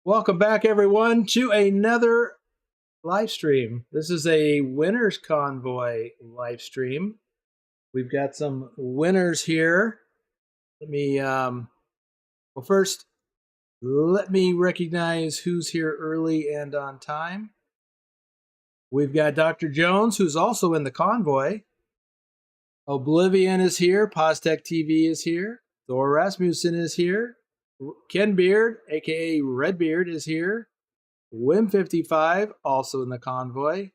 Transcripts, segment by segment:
Welcome back, everyone, to another live stream. This is a Winners Convoy live stream. We've got some winners here. First, let me recognize who's here early and on time. We've got Dr. Jones, who's also in the convoy. Oblivion is here. Postec TV is here. Thor Rasmussen is here. Ken Beard, aka Redbeard, is here. Wim55, also in the convoy.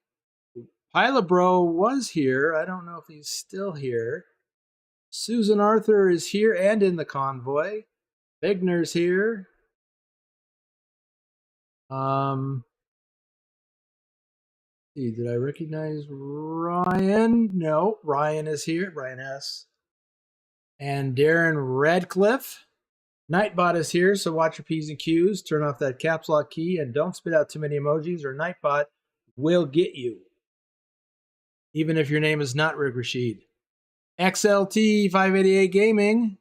Pilot Bro was here. I don't know if he's still here. Susan Arthur is here and in the convoy. Vigner's here. Did I recognize Ryan? No, Ryan is here. Ryan S. And Darren Radcliffe. Nightbot is here, so watch your P's and Q's. Turn off that caps lock key and don't spit out too many emojis or Nightbot will get you. Even if your name is not Rick Rashid. XLT 588 Gaming.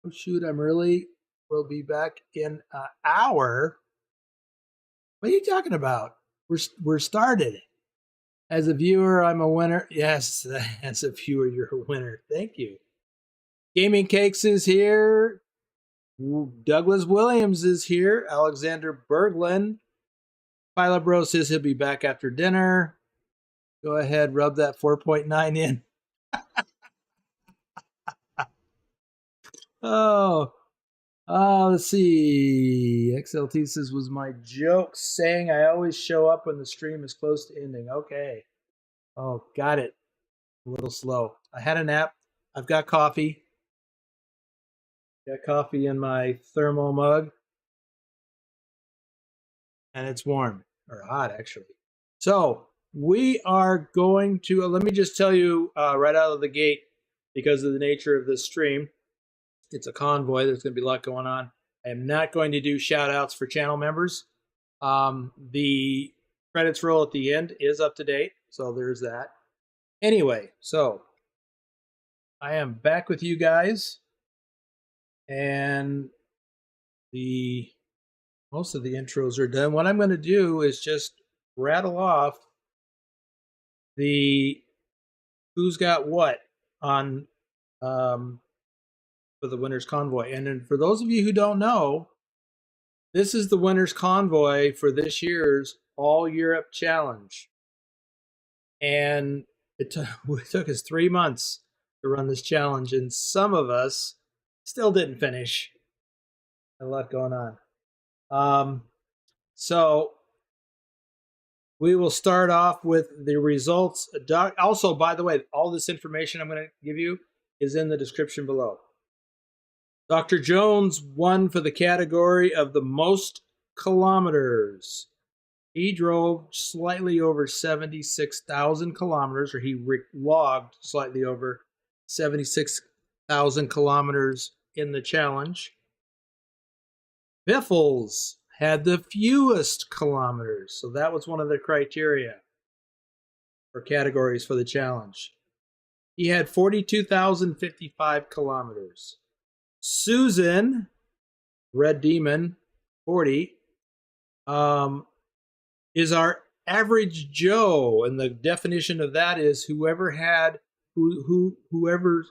Oh shoot, I'm early. We'll be back in an hour. What are you talking about? We're started. As a viewer, I'm a winner. Yes, as a viewer, you're a winner. Thank you. Gaming Cakes is here. Douglas Williams is here. Alexander Berglund. Pilot Bro says he'll be back after dinner. Go ahead, rub that 4.9 in. Let's see. XLT says, was my joke saying I always show up when the stream is close to ending? Okay. Oh, got it. A little slow. I had a nap. I've got coffee. Got coffee in my thermal mug. And it's warm. Or hot, actually. So, we are going to... let me just tell you right out of the gate, because of the nature of this stream, it's a convoy. There's going to be a lot going on. I am not going to do shout-outs for channel members. The credits roll at the end is up to date, so there's that. Anyway, so I am back with you guys. And most of the intros are done. What I'm going to do is just rattle off the who's got what on for the Winners Convoy. And then for those of you who don't know, this is the Winners Convoy for this year's All Europe Challenge. And it took us 3 months to run this challenge, and some of us still didn't finish. A lot going on. So we will start off with the results. Also, by the way, all this information I'm going to give you is in the description below. Dr. Jones won for the category of the most kilometers. He drove slightly over 76,000 kilometers, or he logged slightly over 76,000 kilometers in the challenge. Biffels had the fewest kilometers, so that was one of the criteria for categories for the challenge. He had 42,055 kilometers. Susan, Red Demon, 40, is our average Joe, and the definition of that is whoever had whoever.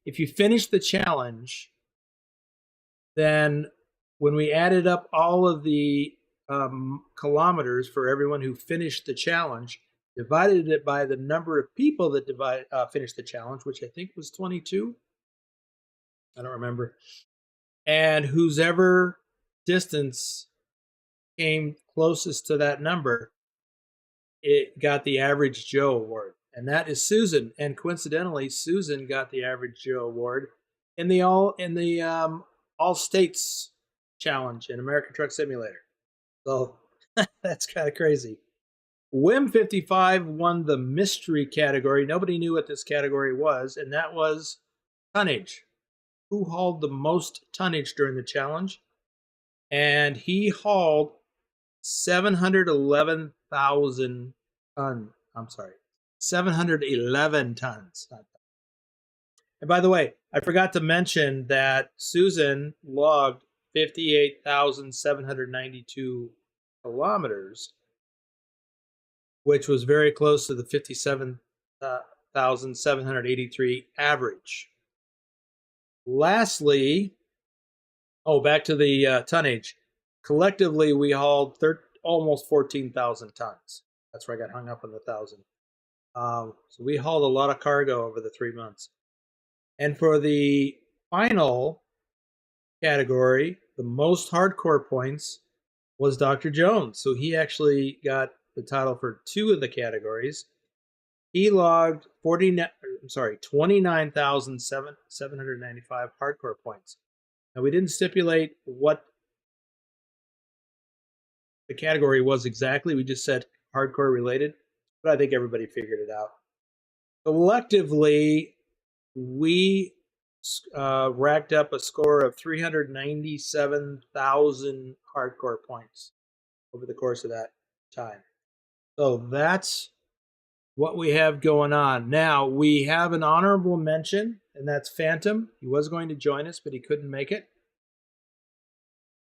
If you finish the challenge, then when we added up all of the kilometers for everyone who finished the challenge, divided it by the number of people that finished the challenge, which I think was 22. I don't remember. And whose ever distance came closest to that number, it got the average Joe award. And that is Susan. And coincidentally, Susan got the average Joe award in the all states challenge in American Truck Simulator. So that's kind of crazy. Wim55 won the mystery category. Nobody knew what this category was, and that was tonnage. Who hauled the most tonnage during the challenge? And he hauled 711,000 tons. I'm sorry, 711 tons. And by the way, I forgot to mention that Susan logged 58,792 kilometers, which was very close to the 57,783 average. Lastly, back to the tonnage. Collectively, we hauled almost 14,000 tons. That's where I got hung up on the 1,000. So we hauled a lot of cargo over the 3 months. And for the final category, the most hardcore points was Dr. Jones. So he actually got the title for 2 of the categories. He logged 29,795 hardcore points. Now, we didn't stipulate what the category was exactly. We just said hardcore related, but I think everybody figured it out. Collectively, we racked up a score of 397,000 hardcore points over the course of that time. So that's what we have going on. Now, we have an honorable mention, and that's Phantom. He was going to join us, but he couldn't make it.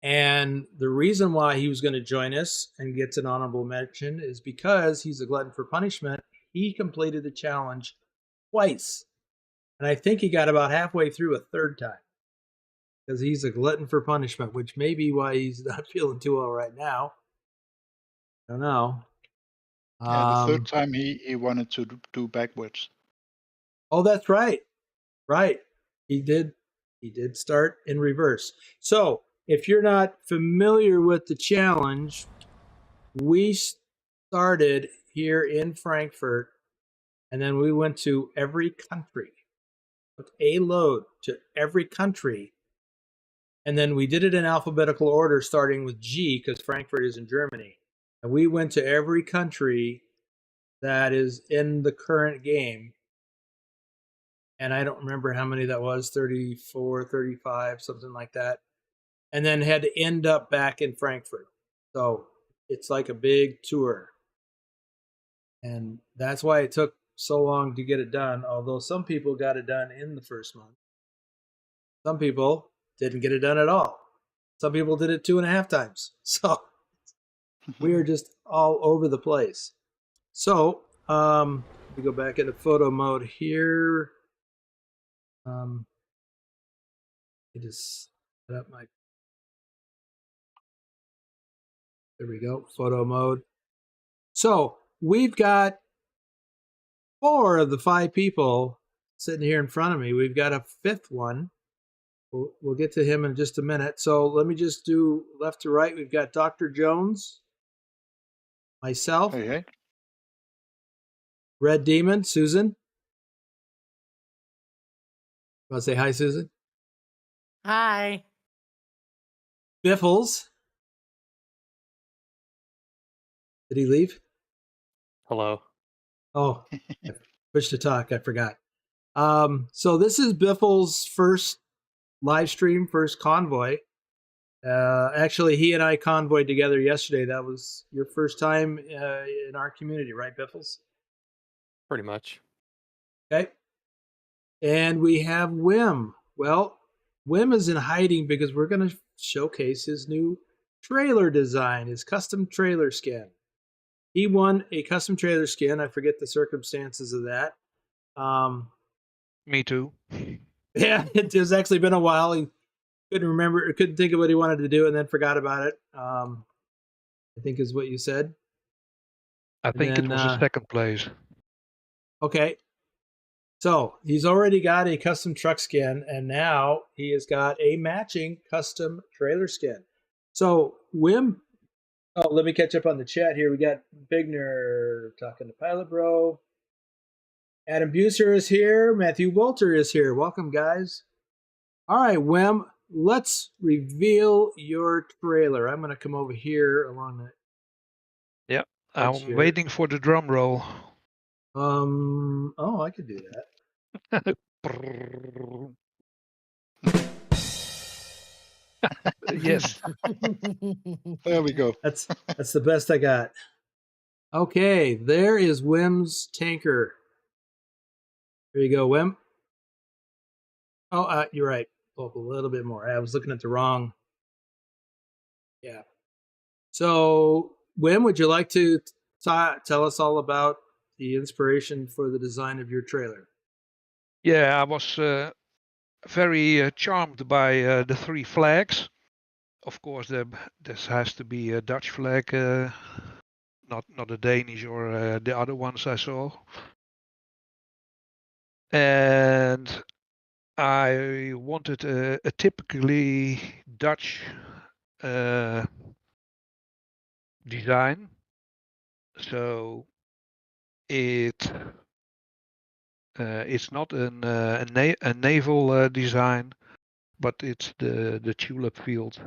And the reason why he was going to join us and gets an honorable mention is because he's a glutton for punishment. He completed the challenge twice. And I think he got about halfway through a third time because he's a glutton for punishment, which may be why he's not feeling too well right now. I don't know. Yeah, the third time he wanted to do backwards. Oh, that's right. Right. He did start in reverse. So if you're not familiar with the challenge, we started here in Frankfurt, and then we went to every country. Took a load to every country, and then we did it in alphabetical order, starting with G, because Frankfurt is in Germany. And we went to every country that is in the current game. And I don't remember how many that was, 34, 35, something like that. And then had to end up back in Frankfurt. So it's like a big tour. And that's why it took so long to get it done, although some people got it done in the first month. Some people didn't get it done at all. Some people did it 2.5 times. So we are just all over the place. So we go back into photo mode here. I just set up my. There we go, photo mode. So we've got 4 of the 5 people sitting here in front of me. We've got a 5th one. We'll get to him in just a minute. So let me just do left to right. We've got Dr. Jones, myself, Hey. Red Demon, Susan. Want to say hi, Susan? Hi. Biffels. Did he leave? Hello. Oh, I pushed to talk. I forgot. So this is Biffels' first live stream, first convoy. Actually, he and I convoyed together yesterday. That was your first time in our community, right, Biffels? Pretty much. Okay. And we have Wim. Well, Wim is in hiding because we're going to showcase his new trailer design, his custom trailer skin. He won a custom trailer skin. I forget the circumstances of that. Me too. Yeah, it has actually been a while. He couldn't think of what he wanted to do and then forgot about it. I think is what you said. I think it was a second place. Okay. So he's already got a custom truck skin, and now he has got a matching custom trailer skin. So Wim, let me catch up on the chat here. We got Bigner talking to Pilot Bro. Adam Buser is here. Matthew Walter is here. Welcome, guys. All right, Wim, let's reveal your trailer. I'm going to come over here along the. Yep, I'm waiting for the drum roll. Oh, I could do that. Yes. There we go. That's the best I got. Okay, there is Wim's tanker. There you go, Wim. Oh, you're right. Oh, a little bit more. I was looking at the wrong Yeah. So, Wim, would you like to tell us all about the inspiration for the design of your trailer? Yeah, I was very charmed by the 3 flags. Of course, this has to be a Dutch flag, not a Danish or the other ones I saw. And I wanted a typically Dutch design. So it's not a naval design, but it's the tulip field,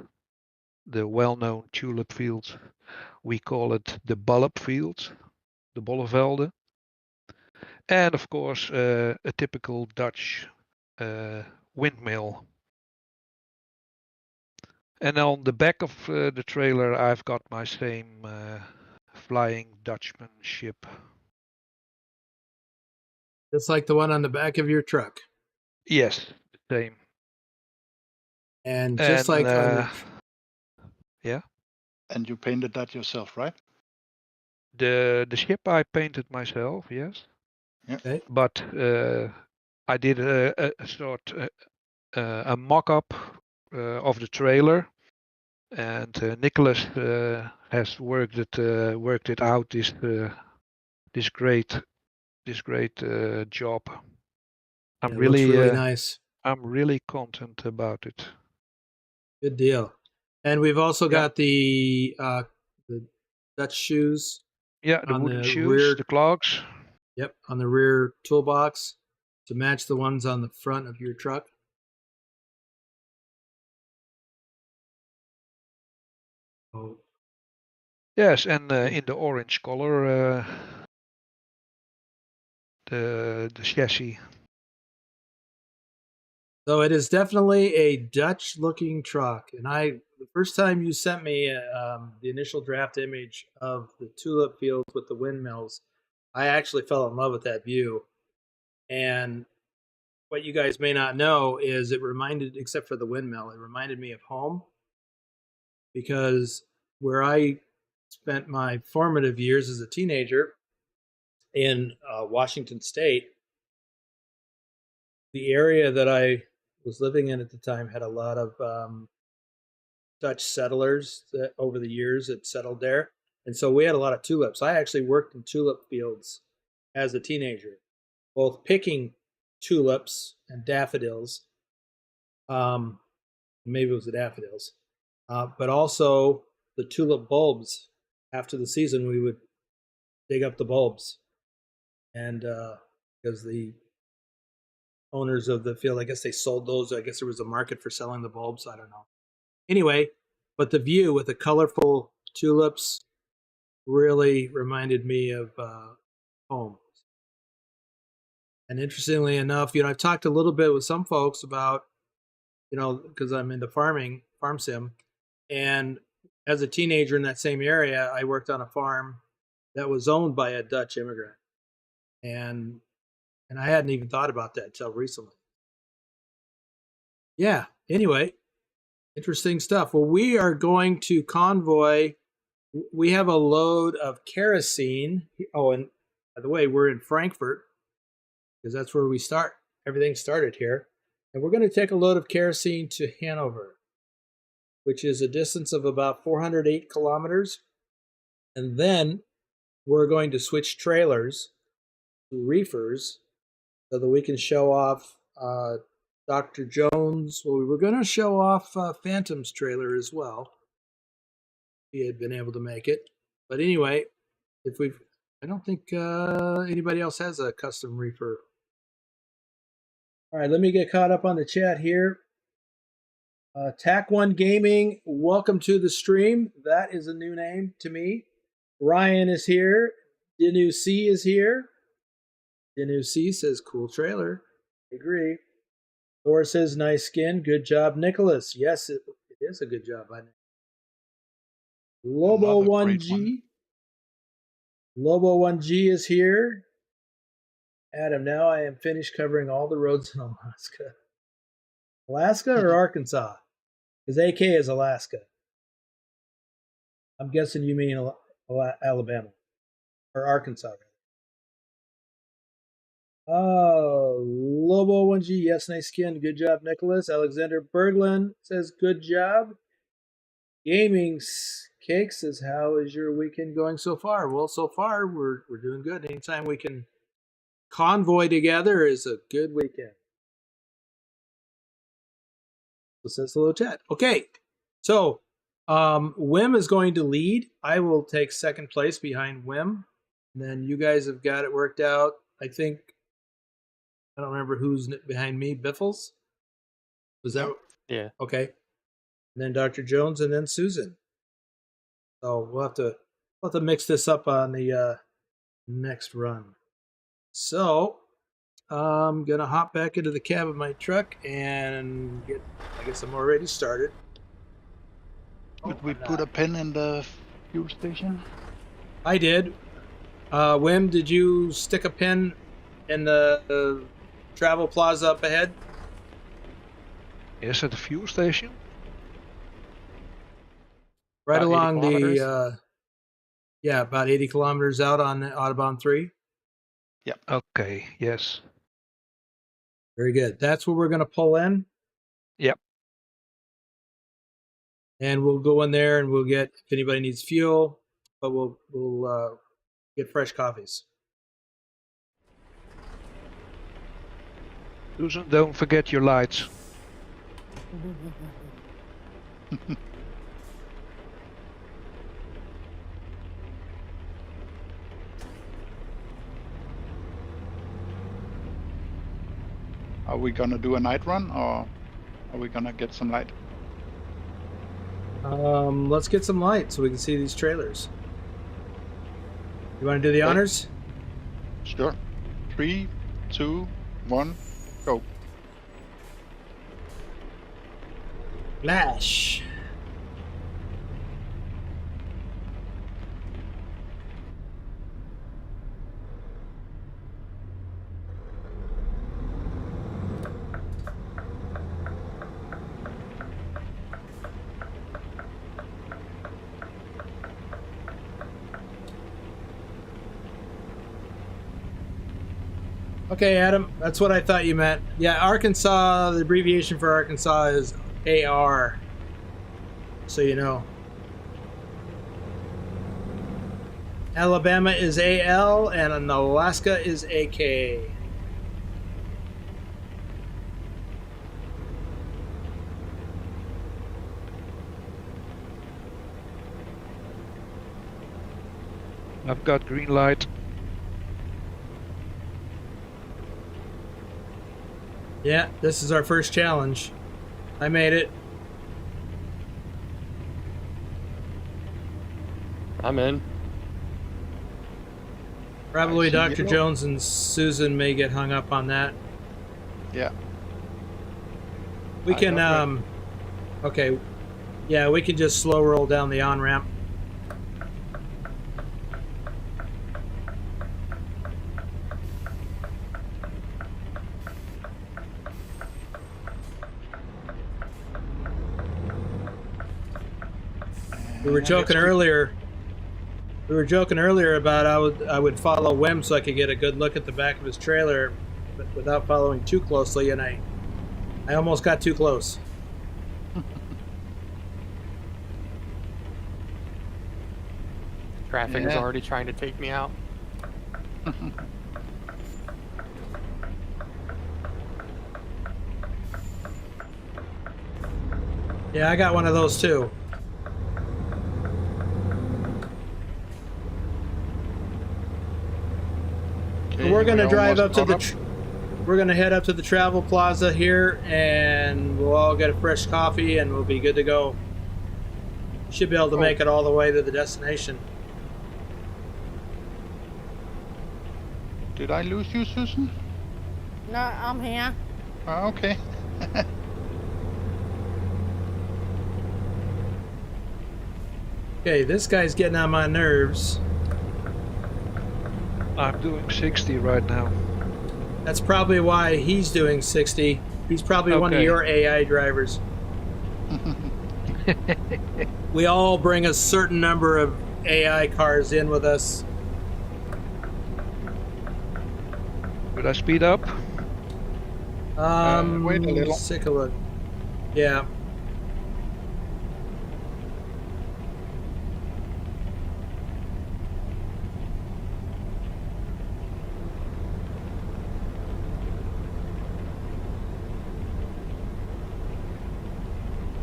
the well-known tulip field. We call it the bulb field, the Bollevelde. And of course, a typical Dutch windmill. And on the back of the trailer, I've got my same Flying Dutchman ship. Just like the one on the back of your truck. Yes, same. And just like on the... Yeah. And you painted that yourself, right? The ship I painted myself, yes. Yeah. Okay. But I did a sort a mock-up of the trailer, and Nicholas has worked it out this great job. It looks really nice. I'm really content about it. Good deal. And we've also got the Dutch shoes. Yeah, the on wooden the shoes, rear, the clogs. Yep, on the rear toolbox to match the ones on the front of your truck. Oh. Yes, and in the orange color, the chassis. So it is definitely a Dutch-looking truck, and the first time you sent me the initial draft image of the tulip fields with the windmills, I actually fell in love with that view. And what you guys may not know is it reminded, except for the windmill, it reminded me of home, because where I spent my formative years as a teenager in Washington State, the area that I was living in at the time had a lot of Dutch settlers that over the years had settled there. And so we had a lot of tulips. I actually worked in tulip fields as a teenager, both picking tulips and daffodils. Maybe it was the daffodils, but also the tulip bulbs. After the season, we would dig up the bulbs, and because the owners of the field, I guess they sold those. I guess there was a market for selling the bulbs. I don't know. Anyway, but the view with the colorful tulips really reminded me of home. And interestingly enough, I've talked a little bit with some folks about, because I'm into farm sim, and as a teenager in that same area, I worked on a farm that was owned by a Dutch immigrant, and I hadn't even thought about that until recently. Yeah. Anyway, interesting stuff. Well, we are going to Convoy. We have a load of kerosene. Oh, and by the way, we're in Frankfurt because that's where everything started here. And we're going to take a load of kerosene to Hanover, which is a distance of about 408 kilometers. And then we're going to switch trailers to reefers so that we can show off Dr.Jones. Well, we were going to show off Phantom's trailer as well. He had been able to make it. But anyway, I don't think anybody else has a custom reefer. All right, let me get caught up on the chat here. TAC1 Gaming, welcome to the stream. That is a new name to me. Ryan is here. Dinu C is here. Dinu C says, cool trailer. I agree. Thor says, nice skin. Good job, Nicholas. Yes, it is a good job. Lobo 1G. Lobo 1G is here. Adam, now I am finished covering all the roads in Alaska. Alaska or Arkansas? Because AK is Alaska. I'm guessing you mean Alabama or Arkansas. Oh, Lobo 1G, yes, nice skin. Good job, Nicholas. Alexander Berglund says, good job. Gaming Cake says, how is your weekend going so far? Well, so far, we're doing good. Anytime we can convoy together is a good weekend. So says hello, chat. Okay, so Wim is going to lead. I will take second place behind Wim. And then you guys have got it worked out. I think, I don't remember who's behind me. Biffels? Was that? Yeah. Okay. And then Dr. Jones and then Susan. So we'll have to mix this up on the next run. So I'm going to hop back into the cab of my truck and get, I guess I'm already started. Could we put a pin in the fuel station? I did. Wim, did you stick a pin in the travel plaza up ahead? Yes, at the fuel station. Right About 80 along kilometers? about 80 kilometers out on Autobahn 3. Okay, yes. Very good. That's where we're going to pull in. Yep. And we'll go in there and we'll get, if anybody needs fuel, but we'll get fresh coffees. Susan, don't forget your lights. Are we gonna do a night run, or are we gonna get some light? Let's get some light so we can see these trailers. You want to do the Okay. honors? Sure. 3, 2, 1, go. Flash. Okay, Adam, that's what I thought you meant. Yeah, Arkansas, the abbreviation for Arkansas is AR. So you know. Alabama is AL, and Alaska is AK. I've got green light. Yeah, this is our first challenge. I made it. I'm in. Probably I see Dr. yellow. Jones and Susan may get hung up on that. Yeah. We I can, know, okay. Yeah, we can just slow roll down the on-ramp. We were joking earlier. We were joking earlier about I would follow Wim so I could get a good look at the back of his trailer, but without following too closely, and I almost got too close. Traffic is Yeah. already trying to take me out. Yeah, I got one of those too. Okay, We're gonna drive up almost to caught the. We're gonna head up to the travel plaza here, and we'll all get a fresh coffee, and we'll be good to go. Should be able to make it all the way to the destination. Did I lose you, Susan? No, I'm here. Oh, okay. Okay, this guy's getting on my nerves. I'm doing 60 right now. That's probably why he's doing 60. He's probably one of Okay. your AI drivers. We all bring a certain number of AI cars in with us. Should I speed up? Wait a little. Let's take a look. Yeah.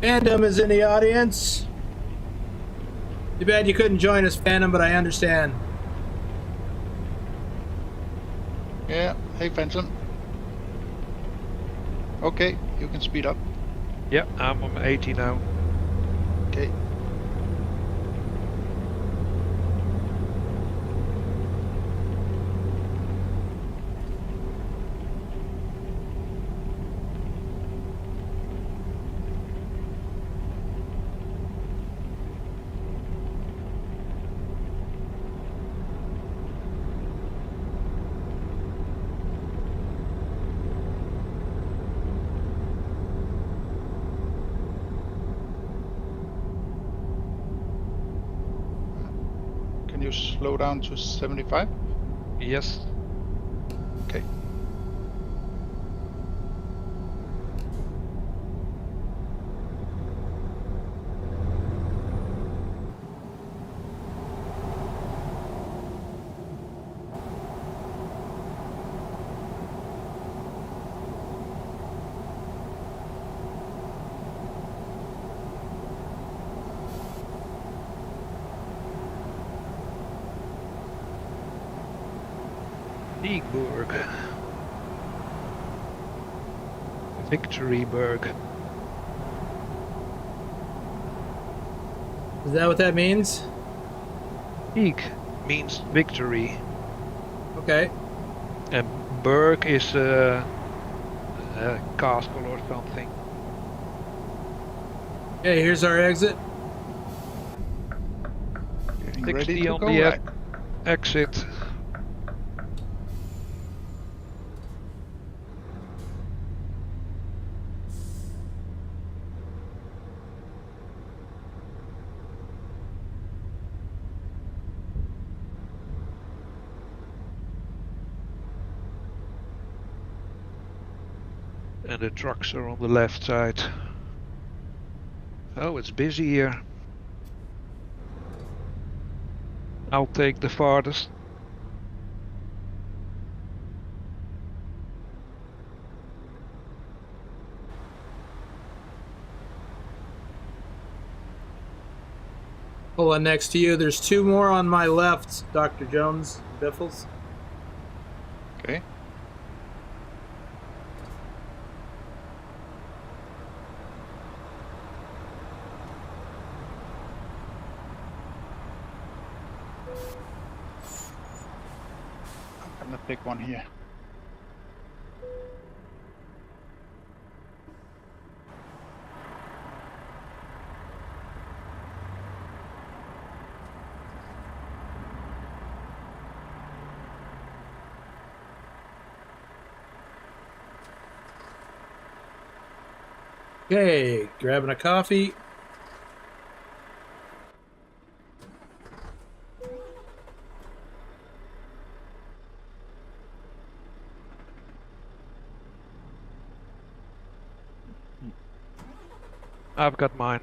Phantom is in the audience. Too bad you couldn't join us, Phantom, but I understand. Yeah. Hey, Phantom. Okay, you can speed up. Yeah, I'm on 80 now. Okay. Can you slow down to 75? Yes. Okay. Siegburg. Victoryburg. Is that what that means? Sieg means victory, Okay. and Berg is a castle or something. Okay, here's our exit. Getting 60 ready to on go the right. exit. And the trucks are on the left side. Oh, it's busy here. I'll take the farthest. Pull on next to you. There's two more on my left, Dr. Jones, Biffels. Okay. I'm gonna take one here. Okay, grabbing a coffee. I've got mine.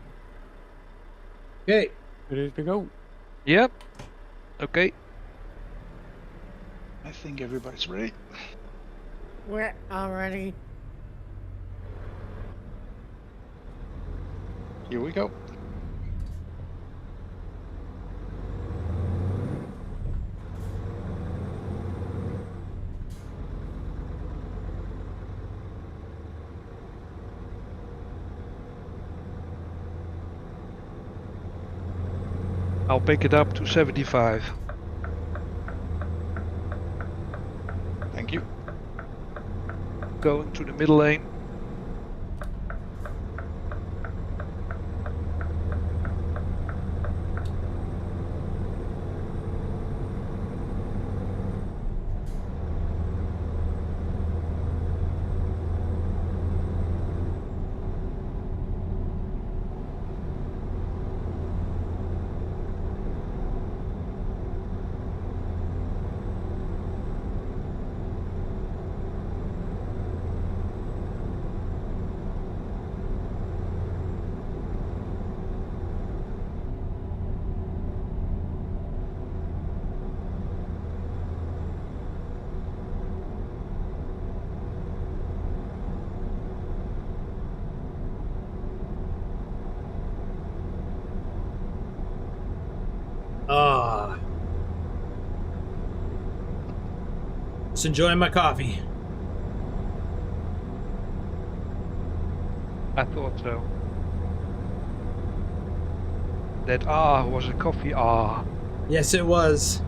Okay. Ready to go. Yep. Okay. I think everybody's ready. We're already. Here we go. I'll pick it up to 75. Thank you. Going to the middle lane. Just enjoying my coffee. I thought so. That was a coffee Yes, it was.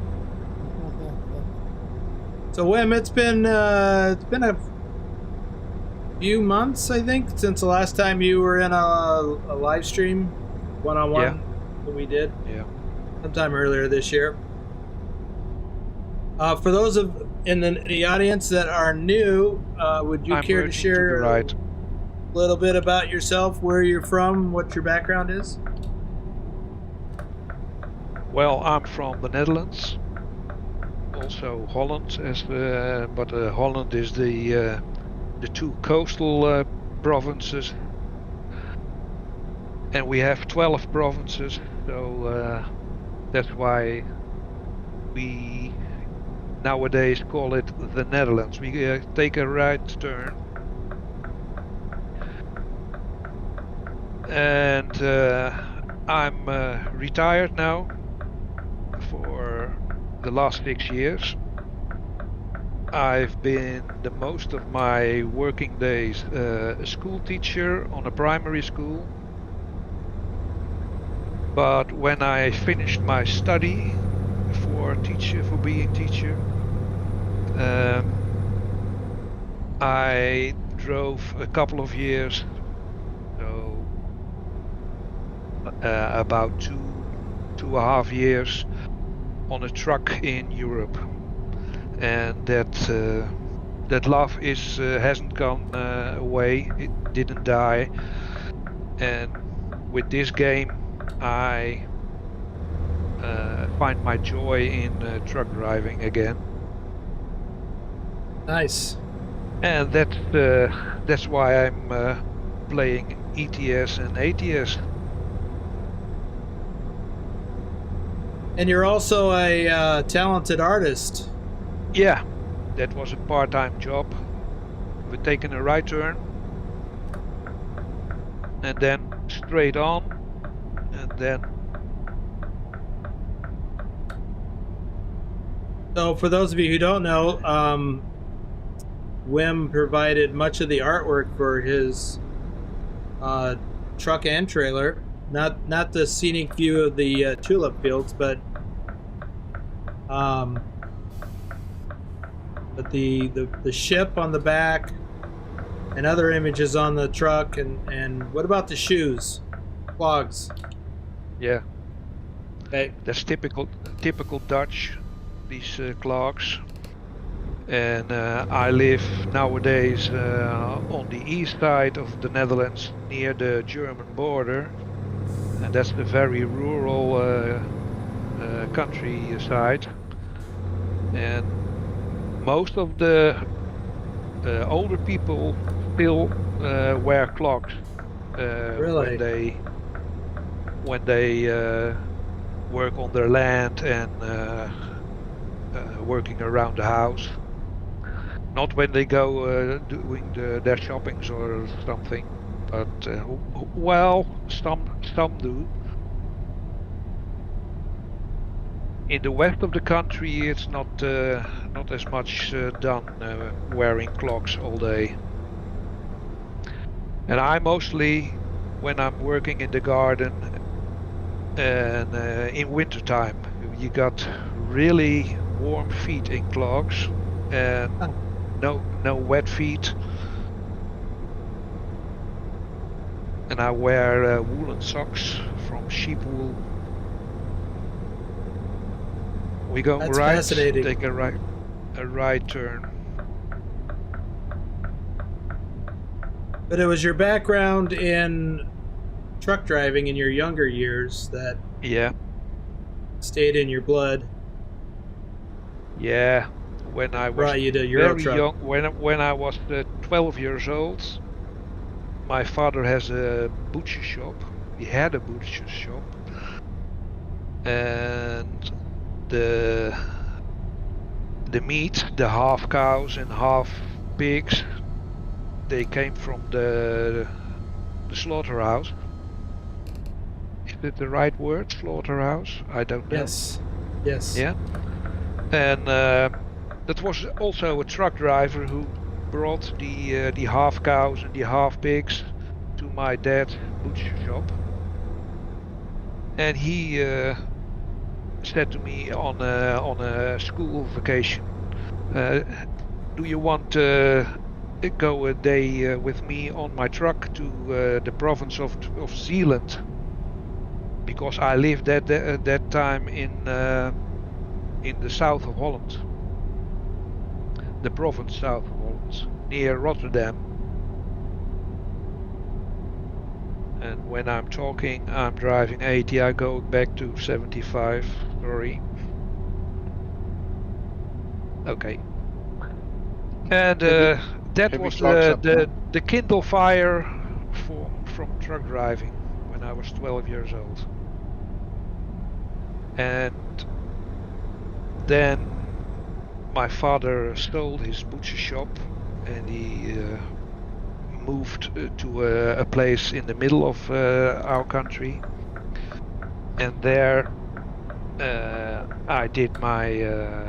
So Wim, it's been a few months, I think, since the last time you were in a live stream, one-on-one that we did. Yeah. Sometime earlier this year. For those in the audience that are new, would you care to share a little bit about yourself, where you're from, what your background is? Well, I'm from the Netherlands, also Holland, but Holland is the two coastal provinces, and we have 12 provinces, so that's why we nowadays call it the Netherlands. We take a right turn, and I'm retired now for the last 6 years. I've been the most of my working days a school teacher on a primary school. But when I finished my study for being teacher, I drove a couple of years, so about two and a half years on a truck in Europe, and that love hasn't gone away. It didn't die, and with this game, I find my joy in truck driving again. Nice. And that's why I'm playing ETS and ATS. And you're also a talented artist. Yeah, that was a part-time job. We're taking a right turn, and then straight on, and then. So for those of you who don't know, Wim provided much of the artwork for his truck and trailer. Not the scenic view of the tulip fields, but the ship on the back and other images on the truck. And what about the shoes, clogs? Yeah. Okay. That's typical Dutch, these clogs. And I live nowadays on the east side of the Netherlands, near the German border, and that's the very rural countryside. And most of the older people still wear clogs Really? when they work on their land and working around the house. Not when they go doing their shoppings or something, but well, some do. In the west of the country, it's not as much done wearing clogs all day. And I mostly, when I'm working in the garden and in wintertime, you got really warm feet in clogs and no wet feet. And I wear woolen socks from sheep wool. We go That's right, fascinating. take a right turn. But it was your background in truck driving in your younger years that stayed in your blood. Yeah, when I was brought you to Euro very truck. young, when I was 12 years old, my father has a butcher shop. He had a butcher shop, and the meat, the half cows and half pigs, they came from the slaughterhouse. Is it the right word, slaughterhouse? I don't know. Yes. Yeah. And that was also a truck driver who brought the half cows and the half pigs to my dad's butcher shop, and he said to me on a school vacation, "Do you want to go a day with me on my truck to the province of Zealand?" Because I lived at that time in the south of Holland, the province south of Holland, near Rotterdam. And when I'm talking, I'm driving 80. I go back to 75. Sorry. Okay. And that heavy was clouds up there. the Kindle Fire from truck driving when I was 12 years old. And then my father sold his butcher shop, and he moved to a place in the middle of our country, and there I did my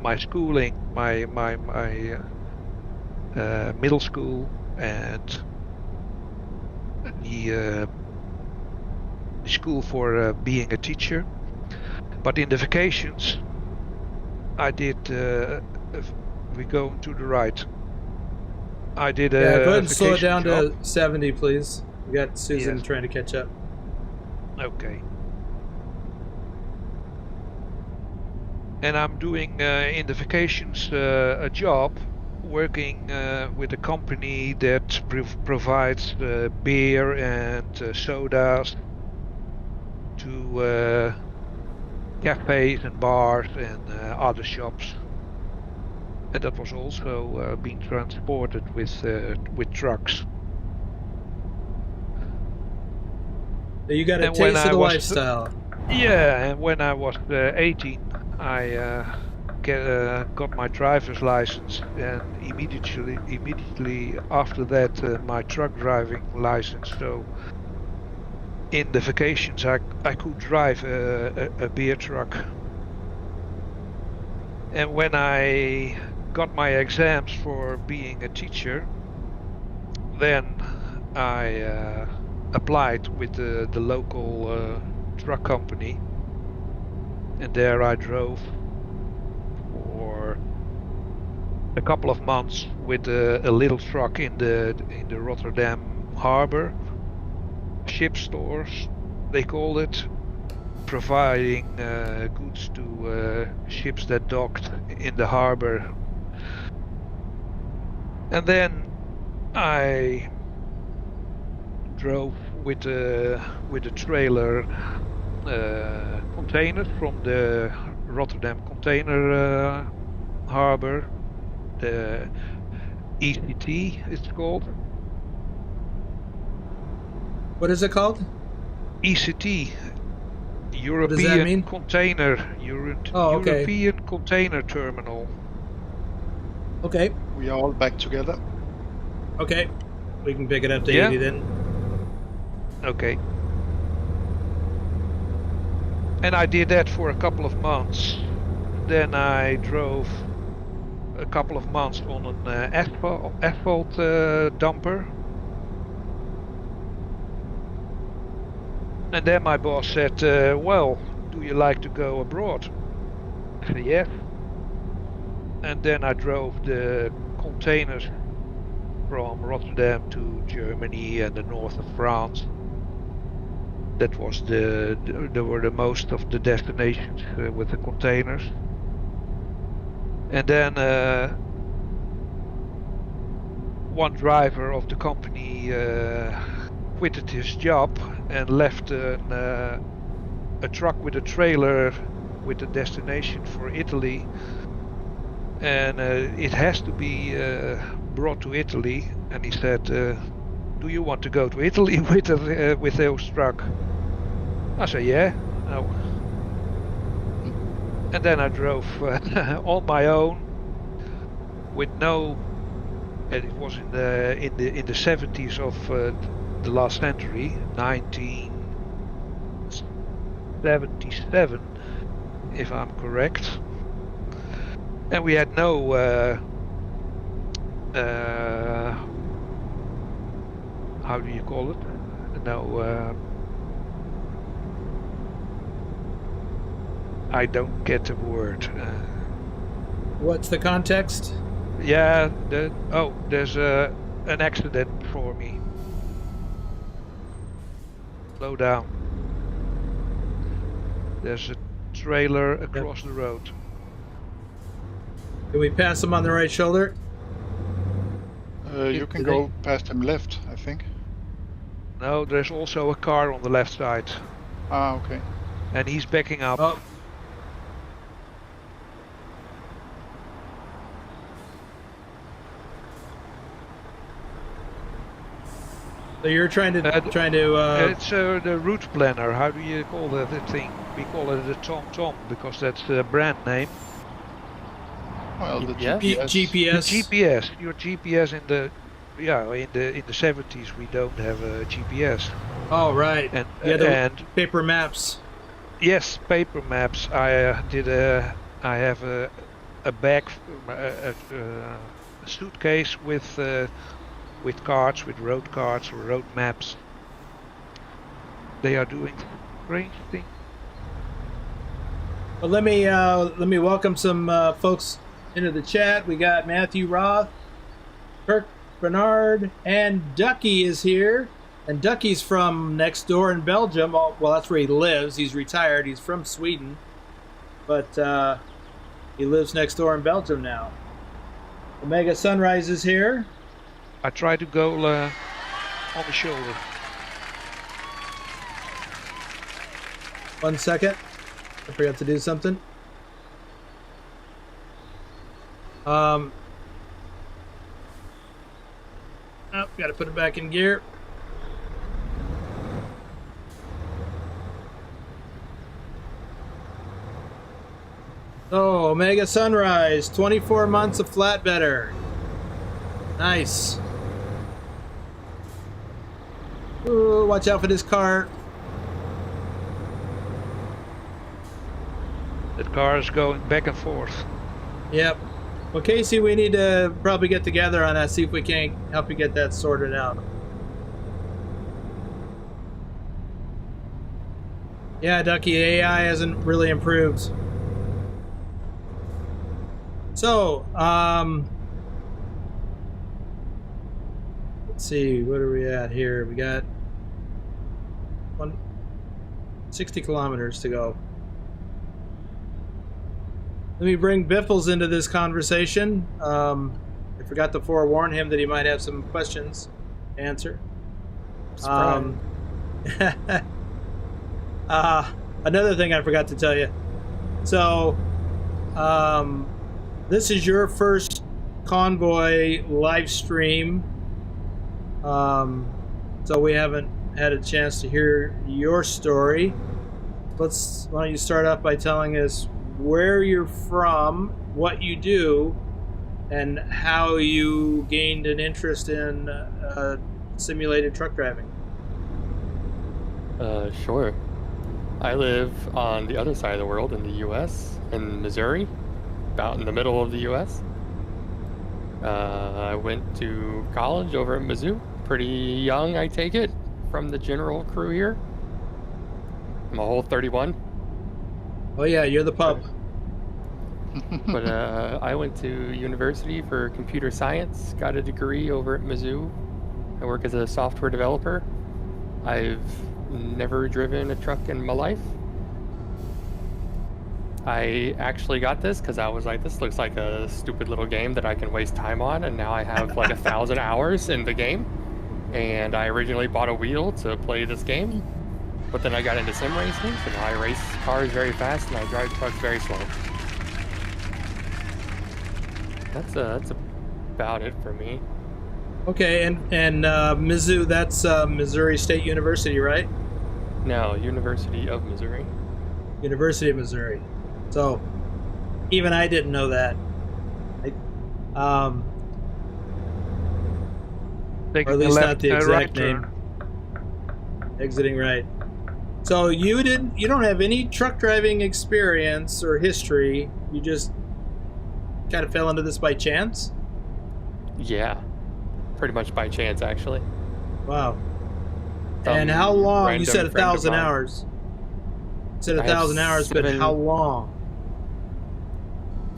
my schooling, my middle school, and the school for being a teacher. But in the vacations, I did. We go to the right. I did a Yeah, go ahead and slow it vacation down job. to 70, please. We got Susan Yes. trying to catch up. Okay. And I'm doing in the vacations a job working with a company that provides beer and sodas to cafes and bars and other shops. And that was also being transported with trucks. So you got a And when taste of I the was lifestyle. and when I was 18, I got my driver's license, and immediately after that my truck driving license. So in the vacations I could drive a beer truck. And when I got my exams for being a teacher, then I applied with the local truck company, and there I drove for a couple of months with a little truck in the Rotterdam harbor, ship stores they called it, providing goods to ships that docked in the harbor. And then I drove with a trailer containers from the Rotterdam container harbor, the ECT it's called. What is it called? ECT, What does that mean? Oh, okay. European Container Terminal. Okay. We are all back together. Okay. We can pick it up to Yeah. 80 then. Okay. And I did that for a couple of months. Then I drove a couple of months on an asphalt dumper. And then my boss said, well, do you like to go abroad? I said, yes. And then I drove the containers from Rotterdam to Germany and the north of France. That was there were the most of the destinations with the containers. And then one driver of the company quitted his job and left a truck with a trailer with a destination for Italy, and it has to be brought to Italy. And he said, "Do you want to go to Italy with those truck?" I said, "Yeah." And then I drove on my own with no. And it was in the 70s of the last century, 1977, if I'm correct. And we had no how do you call it? No, I don't get the word. What's the context? Yeah, there's an accident for me. Slow down. There's a trailer across the road. Can we pass him on the right shoulder? You can Did they- go past him left, I think. No, there's also a car on the left side, Ah, okay. and he's backing up. Oh. So you're trying to It's the route planner. How do you call that thing? We call it the TomTom because that's the brand name. Well, the GPS? GPS. GPS. Your GPS in the in the 70s we don't have a GPS. Oh, right. And the paper maps. Yes, paper maps. I have a bag, a suitcase with cards, with road cards or road maps. They are doing strange things. Well, let me welcome some folks into the chat. We got Matthew Roth, Kirk Bernard, and Ducky is here. And Ducky's from next door in Belgium. Well, that's where he lives. He's retired. He's from Sweden, but he lives next door in Belgium now. Omega Sunrise is here. I try to go on the shoulder. 1 second. I forgot to do something. Oh, gotta put it back in gear. Oh, Omega Sunrise, 24 months of flatbedder. Nice. Ooh, watch out for this car. That car is going back and forth. Yep. Well, Casey, we need to probably get together on that, see if we can help you get that sorted out. Yeah, Ducky, AI hasn't really improved. So, let's see, what are we at here? We got 60 kilometers to go. Let me bring Biffels into this conversation. I forgot to forewarn him that he might have some questions to answer. Another thing I forgot to tell you. So, this is your first Convoy live stream. So we haven't had a chance to hear your story. Why don't you start off by telling us where you're from, what you do, and how you gained an interest in simulated truck driving. Sure. I live on the other side of the world in the U.S., in Missouri, about in the middle of the U.S. I went to college over in Mizzou, pretty young, I take it, from the general crew here. I'm a whole 31. Oh yeah, you're the pup. But I went to university for computer science, got a degree over at Mizzou. I work as a software developer. I've never driven a truck in my life. I actually got this because I was like, this looks like a stupid little game that I can waste time on, and now I have like 1,000 hours in the game. And I originally bought a wheel to play this game, but then I got into sim racing, so now I race cars very fast and I drive trucks very slow. That's about it for me. Okay, and Mizzou, that's Missouri State University, right? No, University of Missouri. University of Missouri. So, even I didn't know that. Or at least not the exact name. Exiting right. So you don't have any truck driving experience or history. You just kind of fell into this by chance? Yeah, pretty much by chance, actually. Wow. Some And how long? You random said friend of 1,000 mine. hours. You said I have 1,000 hours, but 7 how long?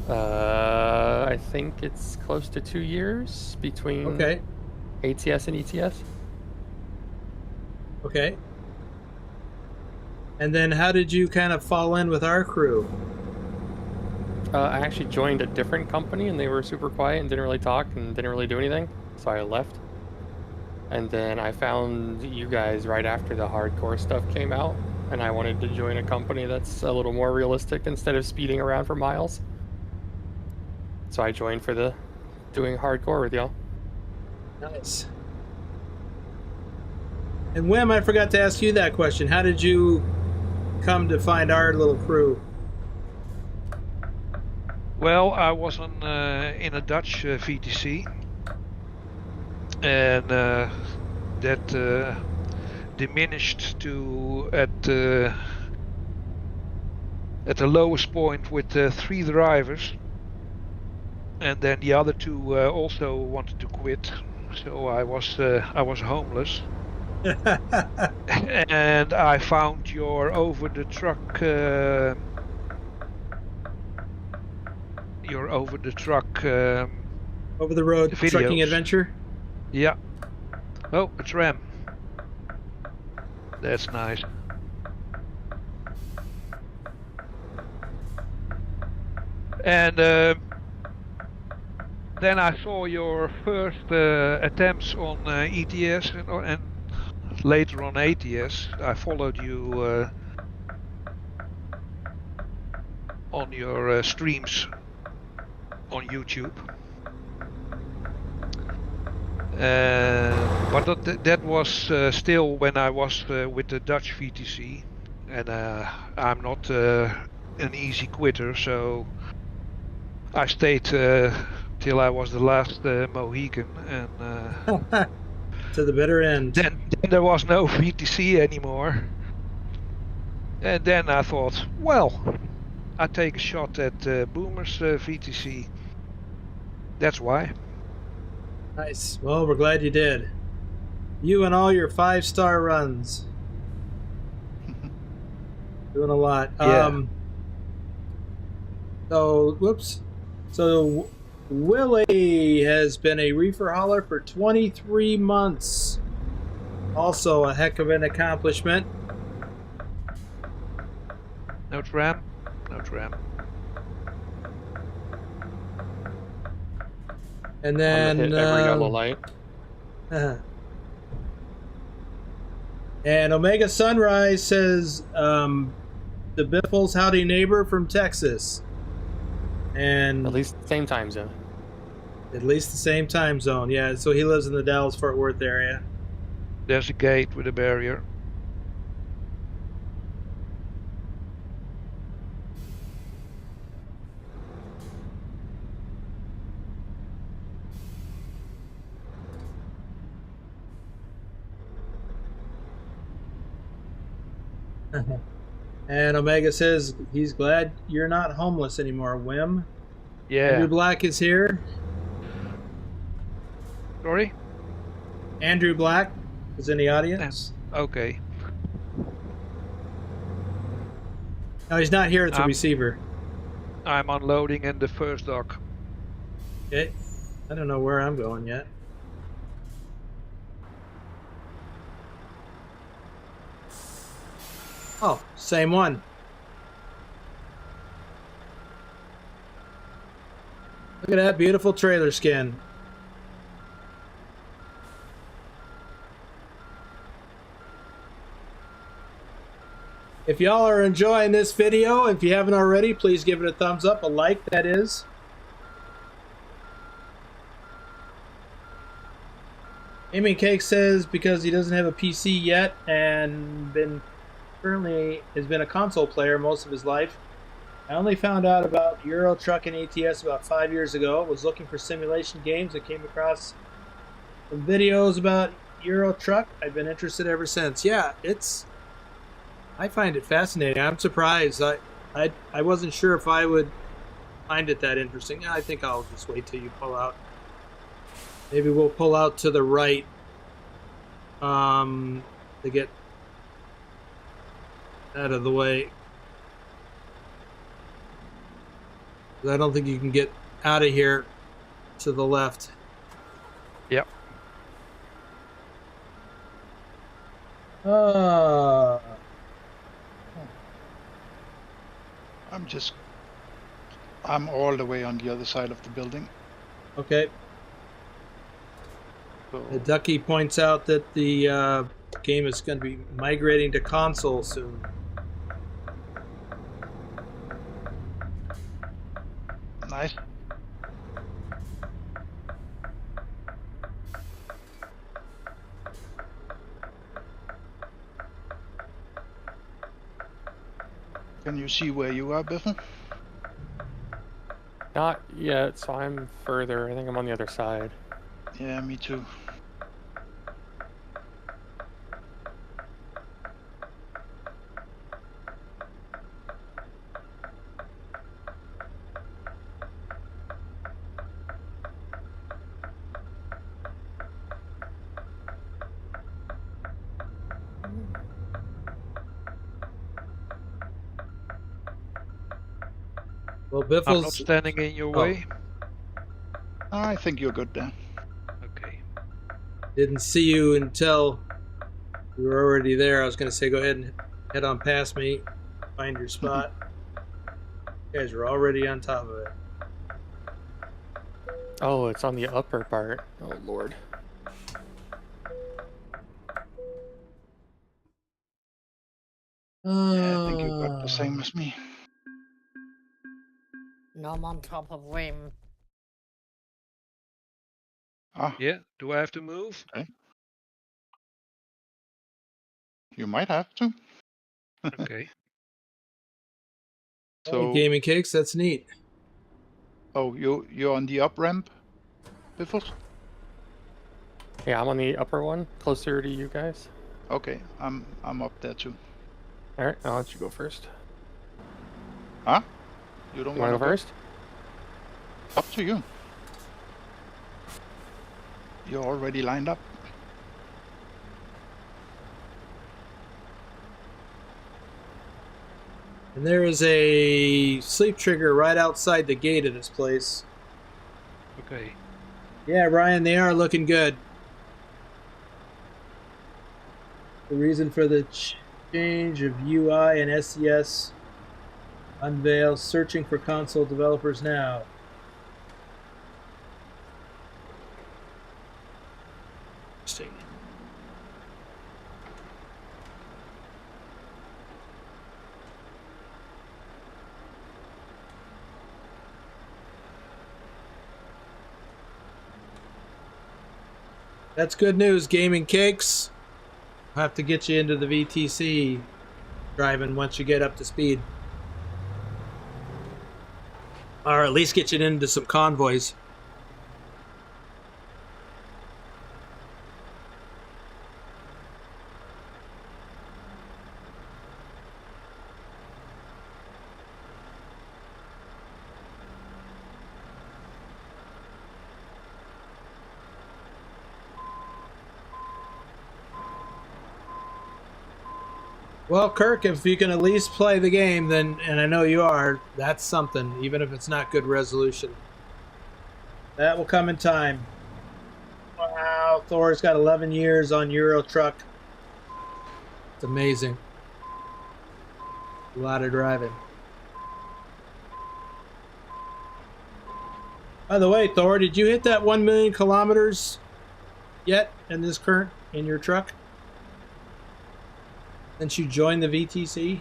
I think it's close to 2 years between Okay. ATS and ETS. Okay. And then how did you kind of fall in with our crew? I actually joined a different company, and they were super quiet and didn't really talk and didn't really do anything, so I left. And then I found you guys right after the hardcore stuff came out, and I wanted to join a company that's a little more realistic instead of speeding around for miles. So I joined for the doing hardcore with y'all. Nice. And Wim, I forgot to ask you that question. How did you come to find our little crew? Well, I was in a Dutch VTC, and that diminished to at the lowest point with 3 drivers, and then the other 2 also wanted to quit, so I was homeless. And I found your over the truck Over the road videos. trucking adventure? Yeah. Oh, a tram. That's nice. And then I saw your first attempts on ETS and later on ATS. I followed you on your streams on YouTube. But that was still when I was with the Dutch VTC, and I'm not an easy quitter, so I stayed till I was the last Mohican, and To the bitter end. then there was no VTC anymore. And then I thought, well, I'd take a shot at Boomer's VTC. That's why. Nice. Well, we're glad you did. You and all your 5-star runs. Doing a lot. Yeah. So, whoops. So, Willie has been a reefer hauler for 23 months. Also, a heck of an accomplishment. No tram? No tram. And I'm then gonna hit every yellow light. And Omega Sunrise says the Biffels howdy neighbor from Texas. And At least same time zone. at least the same time zone. Yeah, so he lives in the Dallas-Fort Worth area. There's a gate with a barrier. And Omega says he's glad you're not homeless anymore, Wim. Yeah. Andrew Black is here. Sorry? Andrew Black is in the audience. Okay. No, he's not here at the receiver. I'm unloading in the first dock. Okay. I don't know where I'm going yet. Oh, same one. Look at that beautiful trailer skin. If y'all are enjoying this video, if you haven't already, please give it a thumbs up, a like that is. Amy Cake says because he doesn't have a PC yet and currently has been a console player most of his life. I only found out about Euro Truck and ATS about 5 years ago. Was looking for simulation games and came across some videos about Euro Truck. I've been interested ever since. Yeah, it's I find it fascinating. I'm surprised. I wasn't sure if I would find it that interesting. I think I'll just wait till you pull out. Maybe we'll pull out to the right to get out of the way. I don't think you can get out of here to the left. Yep. I'm all the way on the other side of the building. Okay. So The Ducky points out that the game is going to be migrating to console soon. nice. Can you see where you are, Biffle? Not yet, so I'm further. I think I'm on the other side. Yeah, me too. Well, I'm not Biffles standing in your way. I think you're good there. Okay. didn't see you until you were already there. I was going to say, go ahead and head on past me, find your spot. You guys are already on top of it. Oh, it's on the upper part. Oh, Lord. Yeah, I think you got the same as me. No, I'm on top of him. Ah, Yeah. Do I have to move? you might have to. Okay. Hey, So, gaming cakes, that's neat. oh, you're on the up ramp, Biffles? Yeah, I'm on the upper one, closer to you guys. Okay, I'm up there too. All right, I'll let you go first. Huh? You don't You want want to go first? Up to you. You're already lined up. And there is a sleep trigger right outside the gate of this place. Okay. Yeah, Ryan, they are looking good. The reason for the change of UI and SES unveils searching for console developers now. Interesting. That's good news, gaming cakes. I'll have to get you into the VTC driving once you get up to speed. Or at least get you into some convoys. Well, Kirk, if you can at least play the game, then, and I know you are, that's something, even if it's not good resolution. That will come in time. Wow, Thor's got 11 years on Euro Truck. It's amazing. A lot of driving. By the way, Thor, did you hit that 1 million kilometers yet in this current, in your truck? Since you joined the VTC?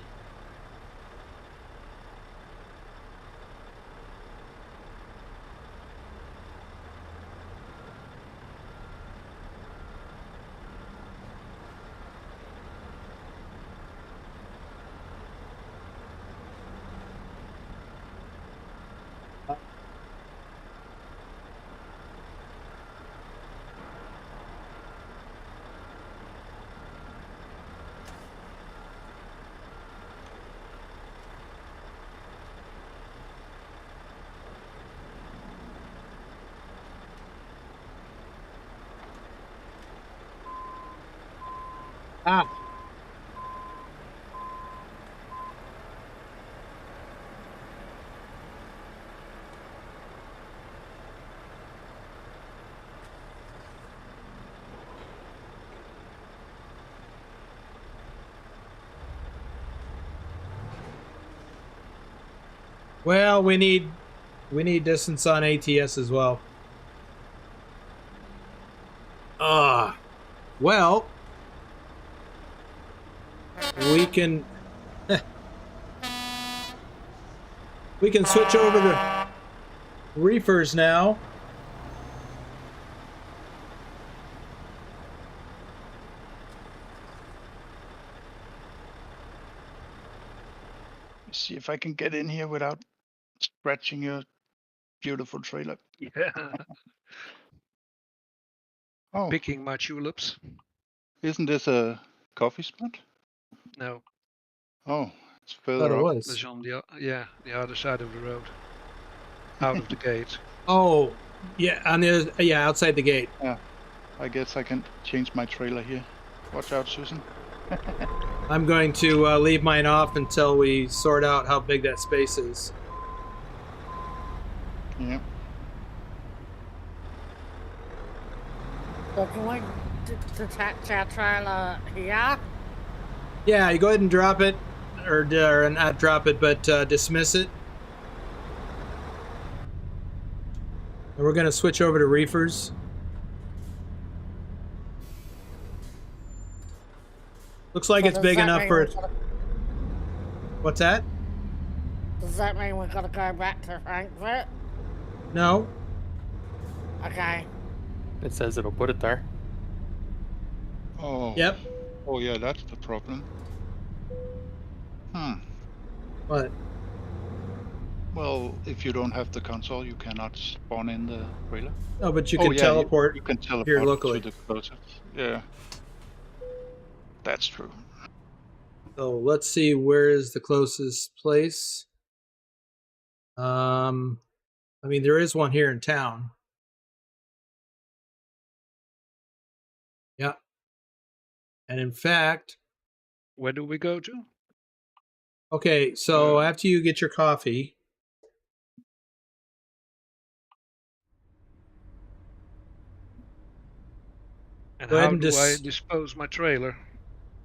Ah. Well, we need distance on ATS as well. Well, we can switch over to reefers now. Let's see if I can get in here without scratching your beautiful trailer. Yeah. Oh, Picking my tulips. isn't this a coffee spot? No, Oh, it's Thought further it up. was. it's on the other side of the road. Out of the gate. Oh, yeah, on the outside the gate. Yeah, I guess I can change my trailer here. Watch out, Susan. I'm going to leave mine off until we sort out how big that space is. Yeah. So can we detach our trailer here? Yeah, you go ahead and drop it, or not drop it, but dismiss it. And we're going to switch over to reefers. Looks like So it's does big that enough mean for we it. gotta- What's that? Does that mean we've got to go back to Frankfurt? No. Okay. It says it'll put it there. Oh. Yep. Oh, yeah, that's the problem. What? Well, if you don't have the console, you cannot spawn in the trailer. No, but you Oh, can yeah, teleport. You can teleport here locally. to the closest. Yeah. That's true. So let's see, where is the closest place? I mean, there is one here in town. Yeah. And in fact, Where do we go to? okay, so after you get your coffee, And Go ahead how and do I dispose my trailer?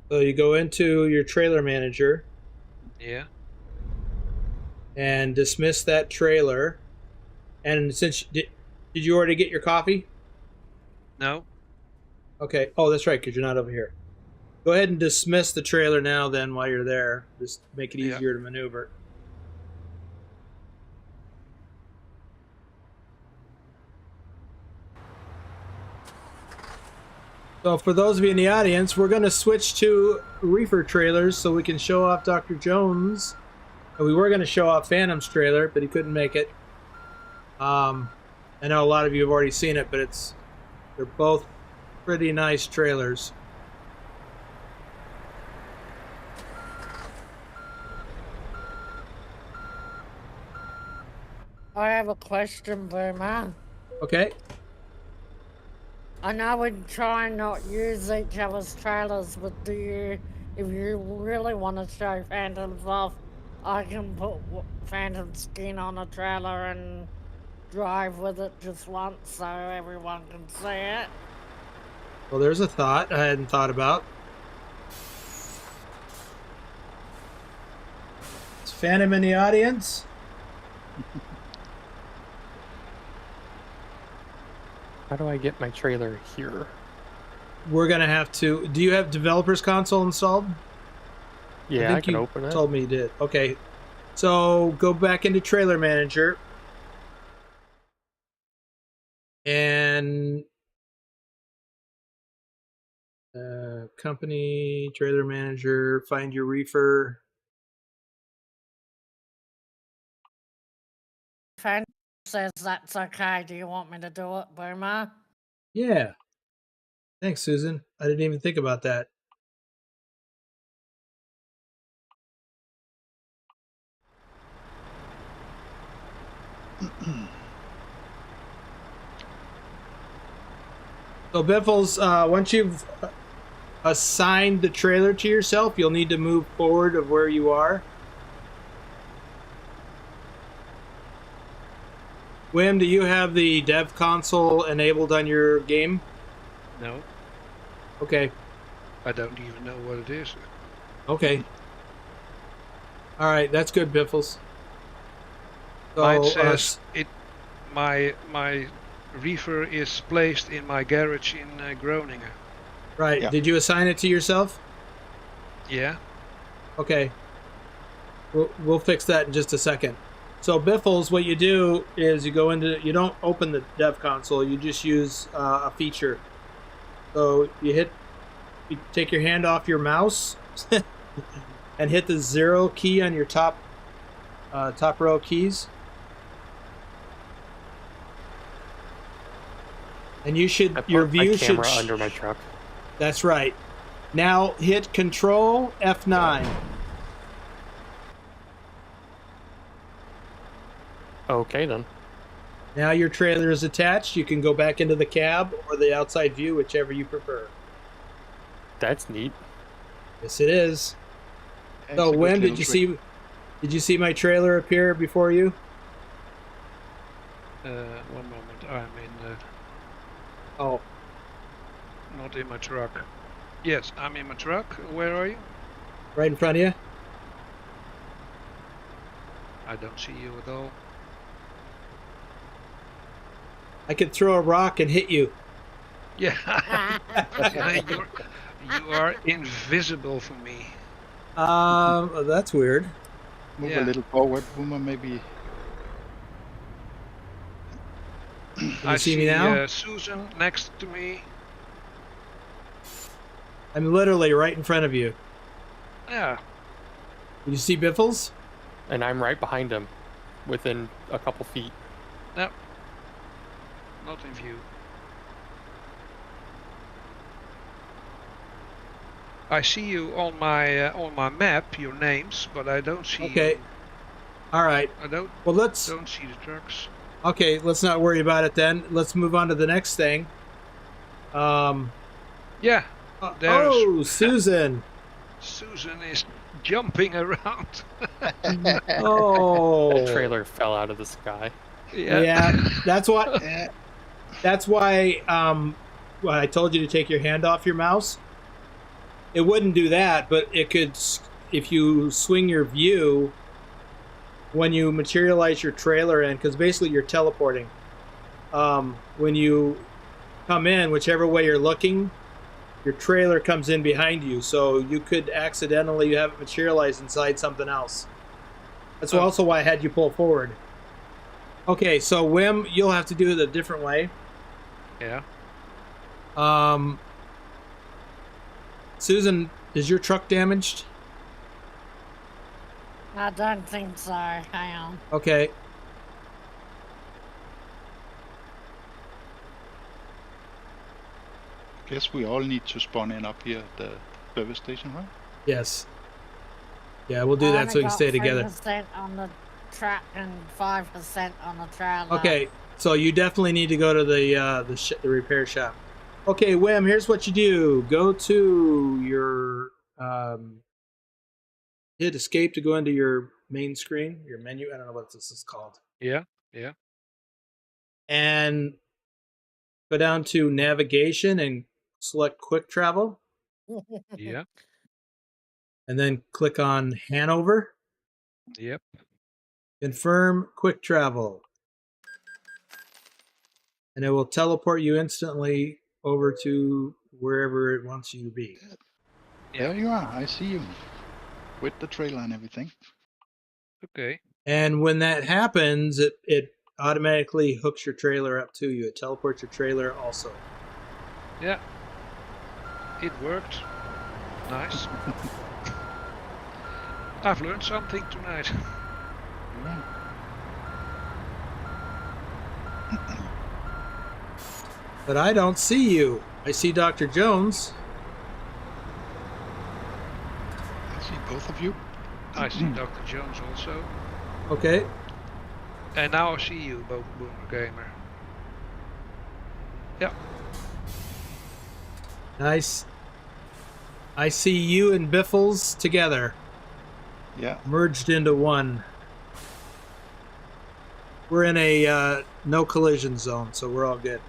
so you go into your trailer manager Yeah. and dismiss that trailer. And since did you already get your coffee? No. Okay. Oh, that's right, because you're not over here. Go ahead and dismiss the trailer now. Then, while you're there, just make it easier to maneuver. So, for those of you in the audience, we're going to switch to reefer trailers so we can show off Dr. Jones. And we were going to show off Phantom's trailer, but he couldn't make it. I know a lot of you have already seen it, but they're both pretty nice trailers. I have a question, Boomer. Okay. I know we try and not use each other's trailers, but if you really want to show Phantoms off, I can put Phantom skin on a trailer and drive with it just once so everyone can see it. Well, there's a thought I hadn't thought about. Is Phantom in the audience? How do I get my trailer here? We're gonna have to. Do you have Developers Console installed? Yeah, I think can you open it. Told me you did. Okay, so go back into Trailer Manager and company Trailer Manager. Find your reefer. Phantom says that's okay. Do you want me to do it, Boomer? Yeah. Thanks, Susan. I didn't even think about that. So Biffles, once you've assigned the trailer to yourself, you'll need to move forward of where you are. Wim, do you have the dev console enabled on your game? No, Okay. I don't even know what it is. Okay. All right, that's good, Biffles. So, Mine says my reefer is placed in my garage in Groningen. right. Yeah. Did you assign it to yourself? Yeah. Okay. We'll fix that in just a second. So Biffles, what you do is you you don't open the dev console, you just use a feature. So you take your hand off your mouse and hit the 0 key on your top row of keys. And you should, I put your view my should, camera under my truck. that's right. Now hit Control F9. Okay then. Now your trailer is attached. You can go back into the cab or the outside view, whichever you prefer. That's neat. Yes, it is. It's So, a good Wim, little trick. did you see my trailer appear before you? 1 moment. I'm in. Oh, Not in my truck. Yes, I'm in my truck. Where are you? right in front of you. I don't see you at all. I could throw a rock and hit you. Yeah. You are invisible for me. That's weird. Move Yeah. a little forward, Boomer, maybe. Can you I see me now? Susan next to me. I'm literally right in front of you. Yeah. Did you see Biffles? And I'm right behind him, within a couple feet. No. Not in view. I see you on my map, your names, but I don't see Okay. you. All right. I don't Well, don't see the trucks. Okay, let's not worry about it then. Let's move on to the next thing. Yeah. There's- Oh, Susan. Susan is jumping around. Oh. The trailer fell out of the sky. Yeah, that's what. Eh, That's why when I told you to take your hand off your mouse. It wouldn't do that, but it could, if you swing your view when you materialize your trailer in, because basically you're teleporting. When you come in, whichever way you're looking, your trailer comes in behind you, so you could accidentally have it materialize inside something else. That's also why I had you pull forward. Okay, so Wim, you'll have to do it a different way. Yeah. Susan, is your truck damaged? I don't think so. Hang on. Okay. Guess we all need to spawn in up here at the service station, right? Yes. Yeah, we'll do that so we can stay together. 3% on the truck and 5% on the trailer. Okay, so you definitely need to go to the repair shop. Okay, Wim, here's what you do. Go to your hit escape to go into your main screen, your menu. I don't know what this is called. Yeah. Yeah. And go down to navigation and select quick travel, Yeah. and then click on Hanover. Yep. Confirm quick travel. And it will teleport you instantly over to wherever it wants you to be. There you are. I see you. With the trailer and everything. Okay. And when that happens, it automatically hooks your trailer up to you. It teleports your trailer also. Yeah. It worked. Nice. I've learned something tonight. Yeah. But I don't see you. I see Dr. Jones. I see both of you. I see Dr. Jones also. Okay. And now I see you, Boomer Gamer. Yeah. Nice. I see you and Biffels together, Yeah. merged into one. We're in a no collision zone, so we're all good.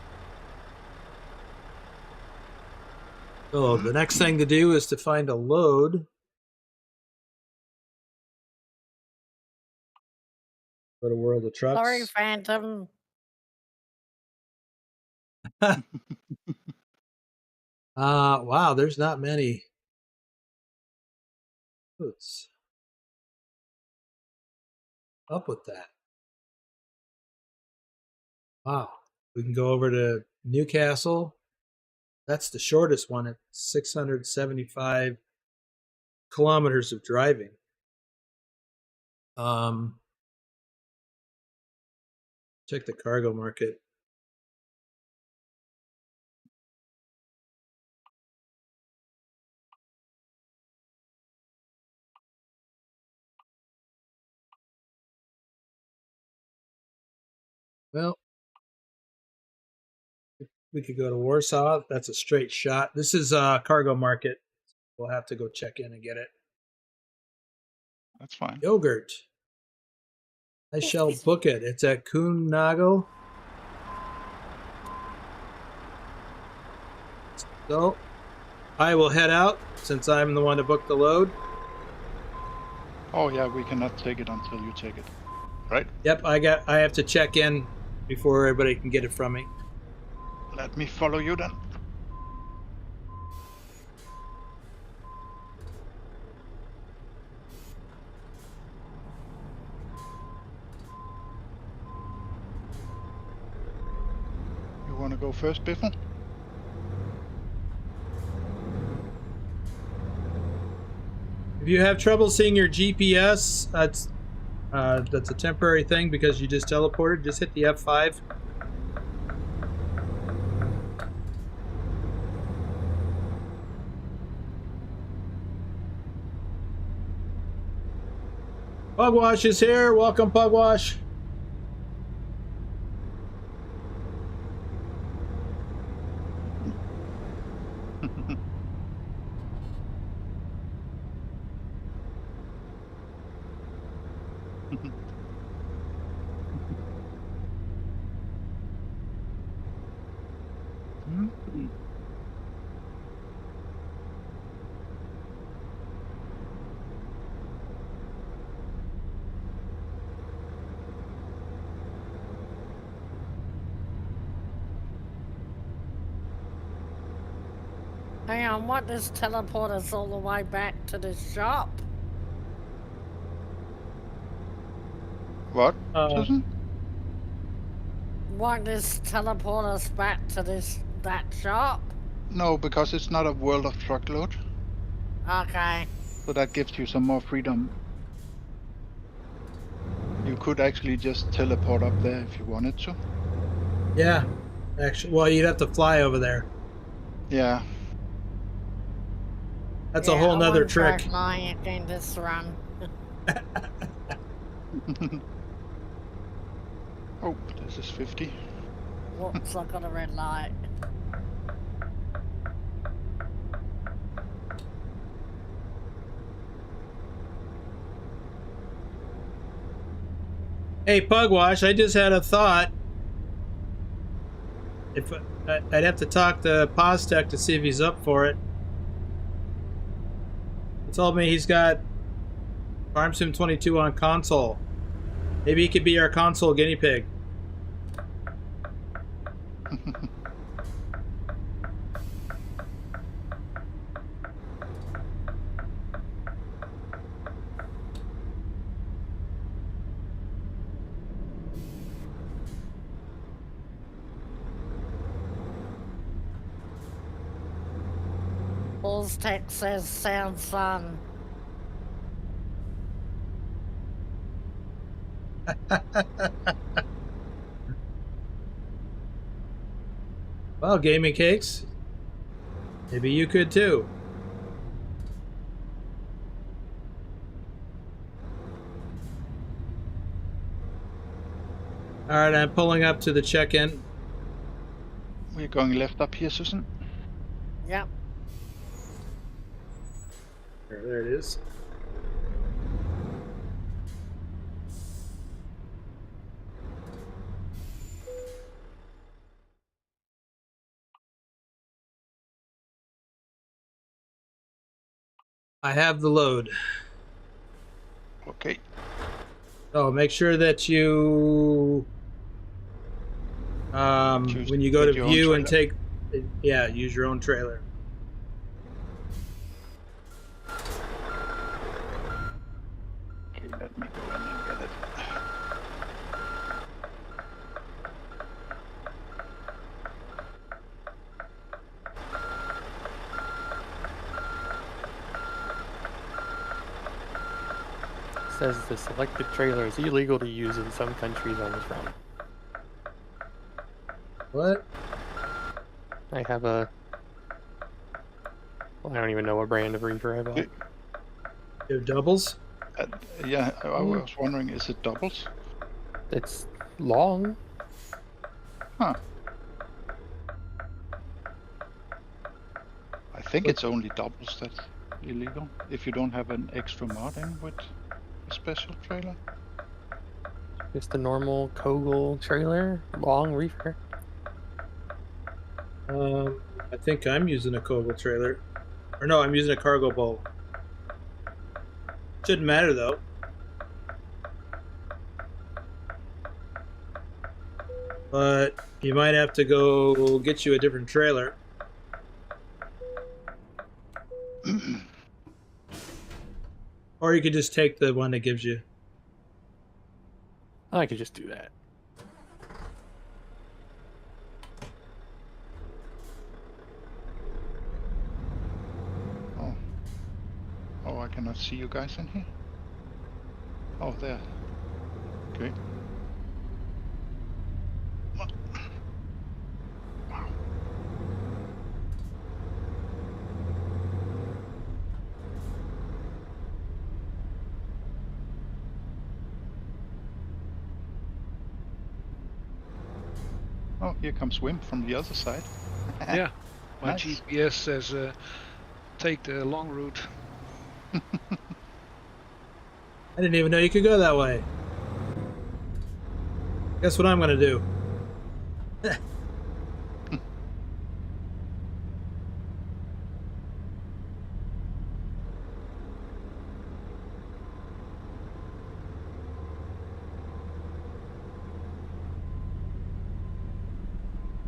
So the next thing to do is to find a load. Go to World of Trucks. Sorry, Phantom. Wow, there's not many. What's up with that? Wow. We can go over to Newcastle. That's the shortest one at 675 kilometers of driving. Check the cargo market. Well, we could go to Warsaw. That's a straight shot. This is cargo market. We'll have to go check in and get it. That's fine. Yogurt. I shall book it. It's at Convoy. So I will head out since I'm the one to book the load. Oh yeah, we cannot take it until you take it. Right? Yep, I have to check in before everybody can get it from me. Let me follow you then. You want to go first, Biffle? If you have trouble seeing your GPS, that's a temporary thing because you just teleported. Just hit the F5. Pugwash is here. Welcome, Pugwash. Hang on, what does teleport us all the way back to the shop? What, Uh, Susan? What does teleport us back to that shop? No, because it's not a World of Truckload. Okay. So that gives you some more freedom. You could actually just teleport up there if you wanted to. Yeah, actually, well, you'd have to fly over there. Yeah. That's a whole nother trick. Flying again this run. Oh, this is 50. Whoops, I got a red light. Hey, Pugwash, I just had a thought. If I'd have to talk to Poztec to see if he's up for it. He told me he's got Farm Sim 22 on console. Maybe he could be our console guinea pig. Poztec says sounds fun. Well, gaming cakes. Maybe you could too. All right, I'm pulling up to the check-in. We're going left up here, Susan. Yep. There it is. I have the load. Okay. So make sure that you, when you go to Get your own view and trailer. take, yeah, use your own trailer. Okay, let me go in and get it. Says the selected trailer is illegal to use in some countries on this route. What? I have a... Well, I don't even know what brand of reefer I bought. You have doubles? Yeah, I was wondering, is it doubles? It's long. Huh. I think it's only doubles that's illegal. If you don't have an extra mod in with a special trailer. Just a normal Kogel trailer, long reefer. I think I'm using a Kogel trailer. Or no, I'm using a cargo bowl. Shouldn't matter though. But you might have to go get you a different trailer. Or you could just take the one that gives you. I could just do that. Oh. Oh, I cannot see you guys in here. Oh, there. Okay. Wow. Oh, here comes Wim from the other side. Yeah, my Nice. GPS says take the long route. I didn't even know you could go that way. Guess what I'm gonna do?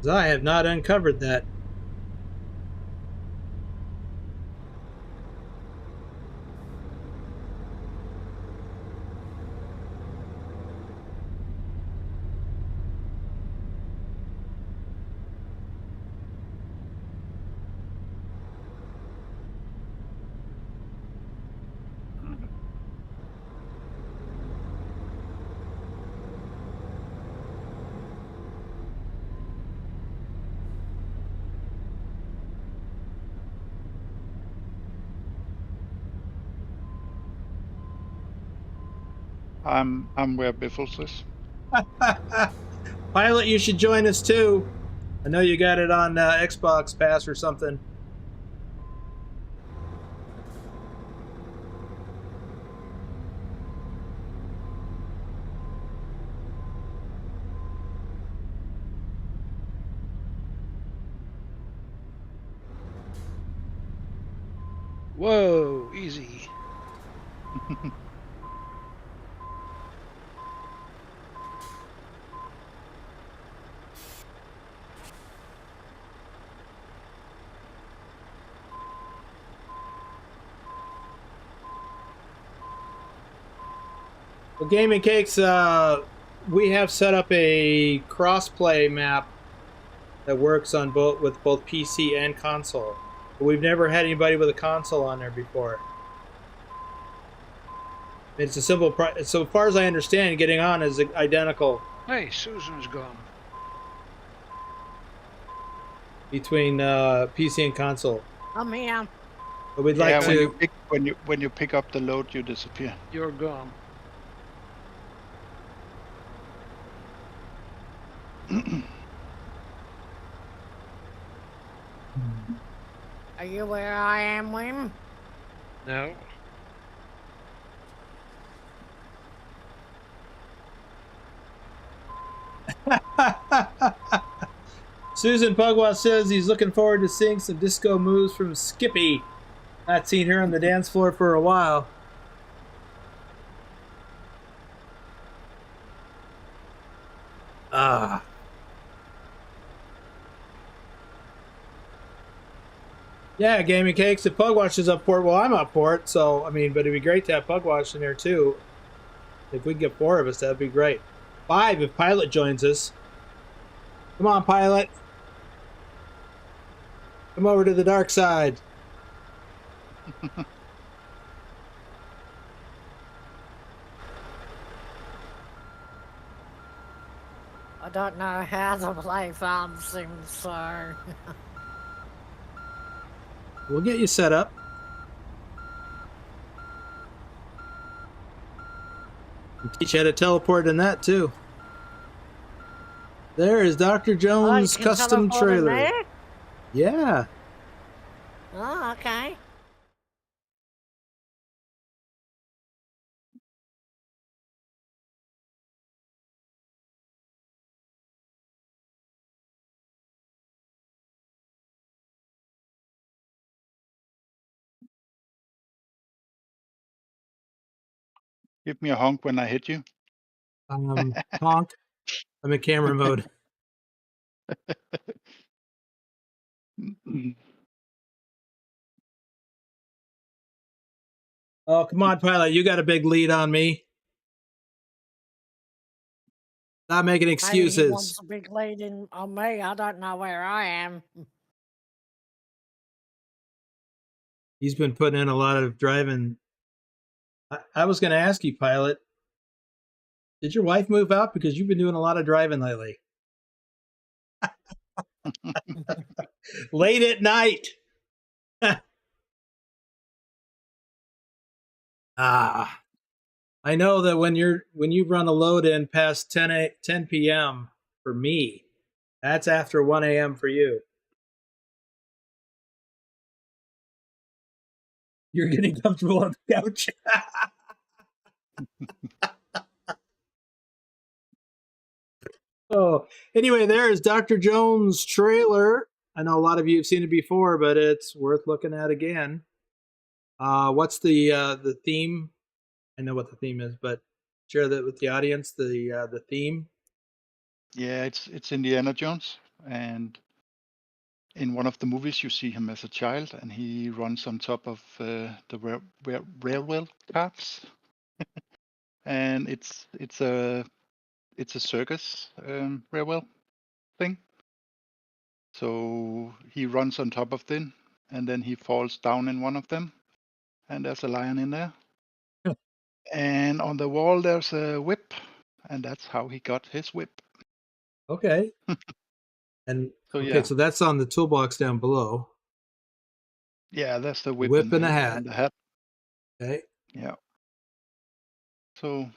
I have not uncovered that. I'm where Biffels is. Pilot, you should join us too. I know you got it on Xbox Pass or something. Whoa, easy. Well, Gaming Cakes, we have set up a crossplay map that works on both PC and console. But we've never had anybody with a console on there before. It's a simple. So far as I understand, getting on is identical Hey, Susan's gone. between PC and console. I'm here. But we'd Yeah, like when to. when you pick up the load, you disappear. You're gone. Are you where I am, Wim? No. Susan Pugwa says he's looking forward to seeing some disco moves from Skippy. Not seen her on the dance floor for a while. Ah. Yeah, Gaming Cakes. If Pugwash is up for it, well, I'm up for it. So, I mean, but it'd be great to have Pugwash in there too. If we can get 4 of us, that'd be great. 5 if Pilot joins us. Come on, Pilot. Come over to the dark side. I don't know how to play Farm Sim, so... We'll get you set up. We'll teach you how to teleport in that too. There is Dr. Jones' you can custom teleport in trailer. there? Yeah. Oh, okay. Give me a honk when I hit you. Honk. I'm in camera mode. Oh, come on, Pilot. You got a big lead on me. Not making Maybe he excuses. wants a big lead in on me. I don't know where I am. He's been putting in a lot of driving. I was going to ask you, Pilot, did your wife move out? Because you've been doing a lot of driving lately. Late at night. I know that when you run a load in past 10 p.m. for me, that's after 1 a.m. for you. You're getting comfortable on the couch. Oh, anyway, there is Dr. Jones' trailer. I know a lot of you have seen it before, but it's worth looking at again. What's the theme? I know what the theme is, but share that with the audience. The theme. Yeah, it's Indiana Jones, and in one of the movies you see him as a child, and he runs on top of the railway cars, and it's a circus railway thing. So he runs on top of them, and then he falls down in one of them, and there's a lion in there. And on the wall there's a whip, and that's how he got his whip. Okay. And So okay, yeah, so that's on the toolbox down below. yeah, that's the whip, Whip and a and hat. the hat. Okay. Yeah. So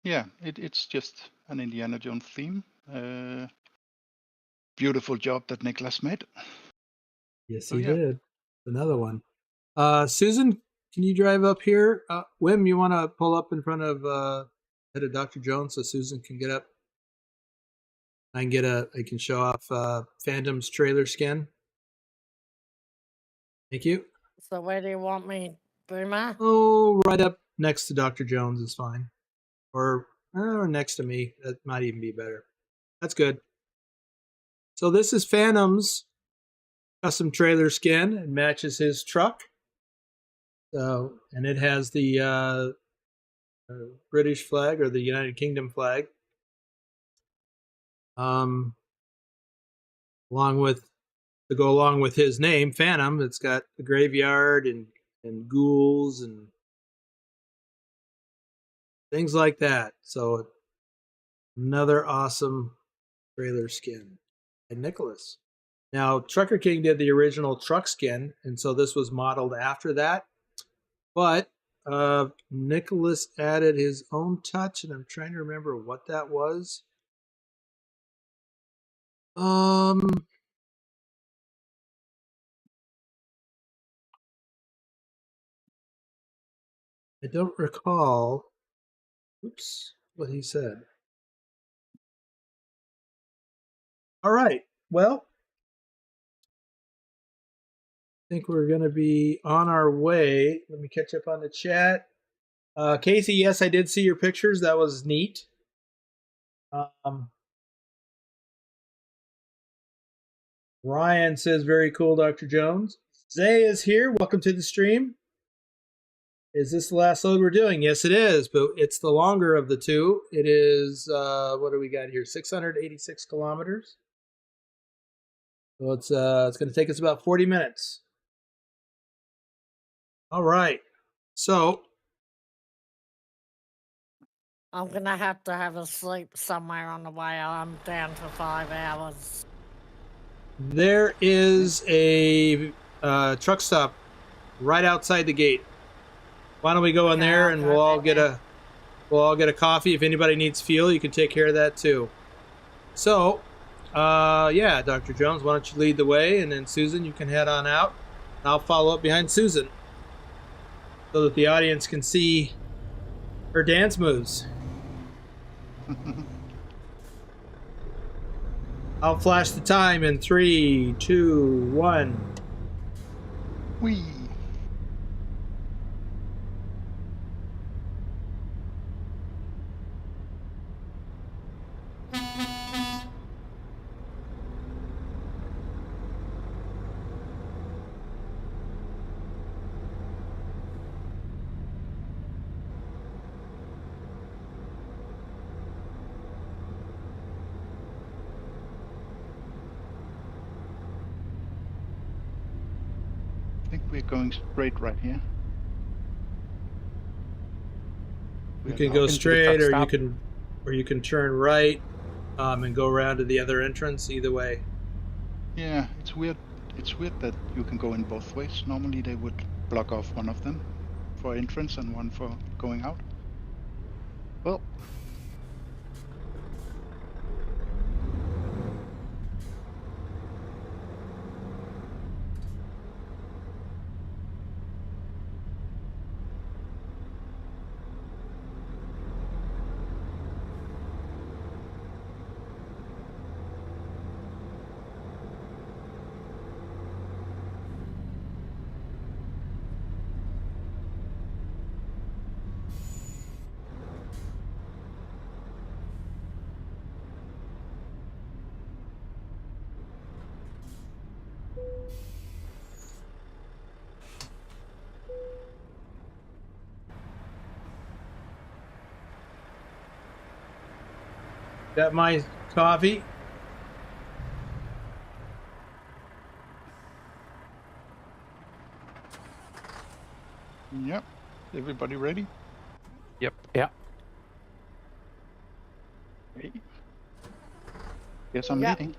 yeah, it's just an Indiana Jones theme. Beautiful job that Niklas made. Yes, So he yeah. did. Another one. Susan, can you drive up here? Wim, you want to pull up in front of head of Dr. Jones so Susan can get up? I can show off Phantom's trailer skin. Thank you. So where do you want me, Boomer? Oh, right up next to Dr. Jones is fine. Or next to me. That might even be better. That's good. So this is Phantom's custom trailer skin. It matches his truck. So, and it has the British flag or the United Kingdom flag. Along with to go along with his name, Phantom. It's got the graveyard and ghouls and things like that. So another awesome trailer skin. And Nicholas. Now, Trucker King did the original truck skin, and so this was modeled after that. But Nicholas added his own touch, and I'm trying to remember what that was. I don't recall. Oops, what he said. All right. Well, I think we're going to be on our way. Let me catch up on the chat. Casey, yes, I did see your pictures. That was neat. Ryan says, very cool, Dr. Jones. Zay is here. Welcome to the stream. Is this the last load we're doing? Yes, it is, but it's the longer of the two. It is, what do we got here? 686 kilometers. So it's going to take us about 40 minutes. All right. So I'm gonna have to have a sleep somewhere on the way. I'm down to 5 hours. there is a truck stop right outside the gate. Why don't we go in Okay, there I'll and go we'll all there. get a coffee. If anybody needs fuel, you can take care of that too. So, yeah, Dr. Jones, why don't you lead the way, and then Susan, you can head on out. I'll follow up behind Susan so that the audience can see her dance moves. I'll flash the time in 3, 2, 1. Whee! I think we're going straight right here. You We're can now- go into the straight, truck or you can turn right, and go around to the other entrance. Either way. Yeah, it's weird. It's weird that you can go in both ways. Normally they would block off one of them for entrance and one for going out. Well, Got my coffee. yep. Everybody ready? Yep. Yeah. Okay. Guess I'm Yep. leading.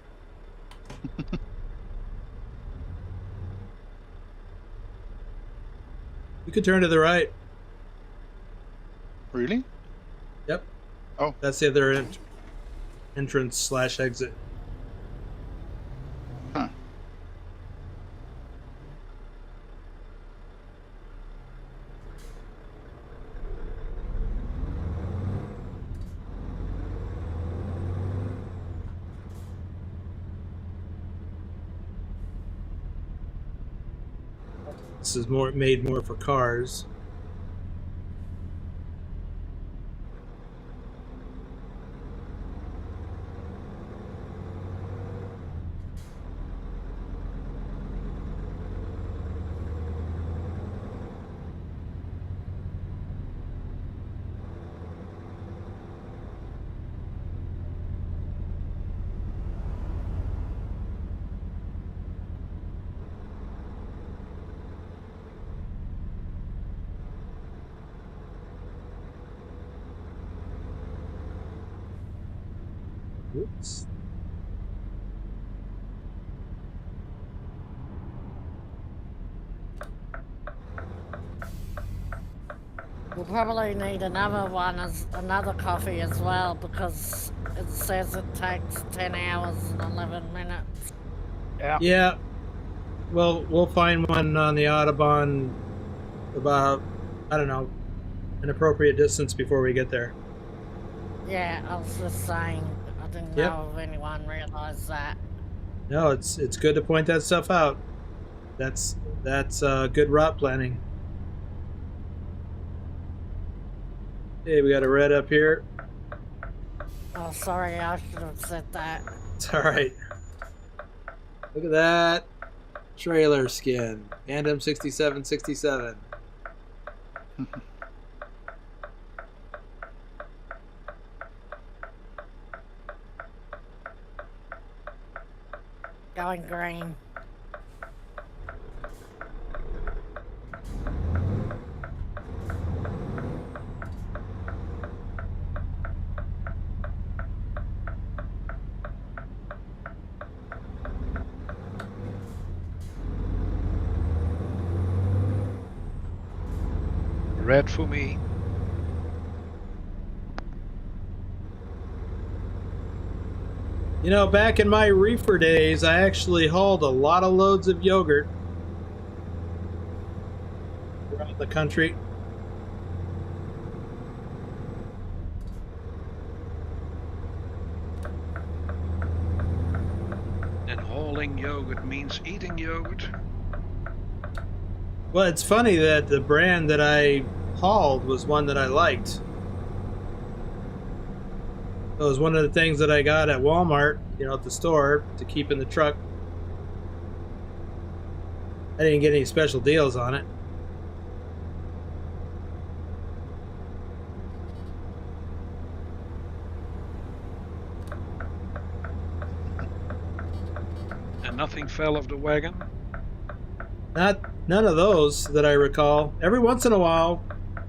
You could turn to the right. Really? Yep. Oh. That's the other entrance / exit. Huh. This is made more for cars. Oops. We'll probably need another coffee as well, because it says it takes 10 hours and 11 minutes. Yeah. Yeah. Well, we'll find one on the Audubon about, I don't know, an appropriate distance before we get there. Yeah, I was just saying, I didn't Yep. know if anyone realized that. No, it's good to point that stuff out. That's good route planning. Hey, we got a red up here. Oh, sorry, I should have said that. It's all right. Look at that trailer skin. Tandem 6767. Going green. Red for me. You know, back in my reefer days, I actually hauled a lot of loads of yogurt around the country. And hauling yogurt means eating yogurt. Well, it's funny that the brand that I hauled was one that I liked. It was one of the things that I got at Walmart, you know, at the store to keep in the truck. I didn't get any special deals on it. And nothing fell off the wagon. None of those that I recall. Every once in a while,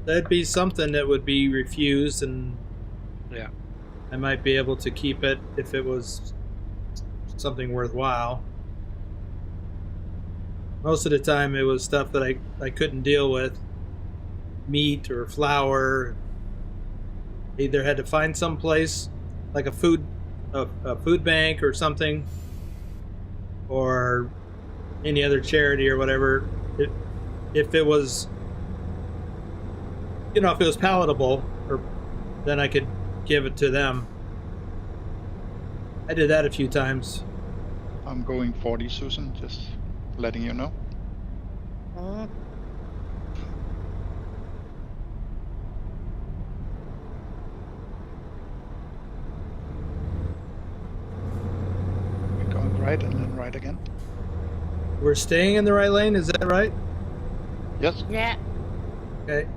there'd be something that would be refused, and Yeah. I might be able to keep it if it was something worthwhile. Most of the time, it was stuff that I couldn't deal with. Meat or flour. Either had to find some place, like a food bank or something, or any other charity or whatever. If it was, you know, if it was palatable, or then I could give it to them. I did that a few times. I'm going 40, Susan, just letting you know. Hmm? We're going right and then right again. We're staying in the right lane, is that right? Yes. Yeah. Okay.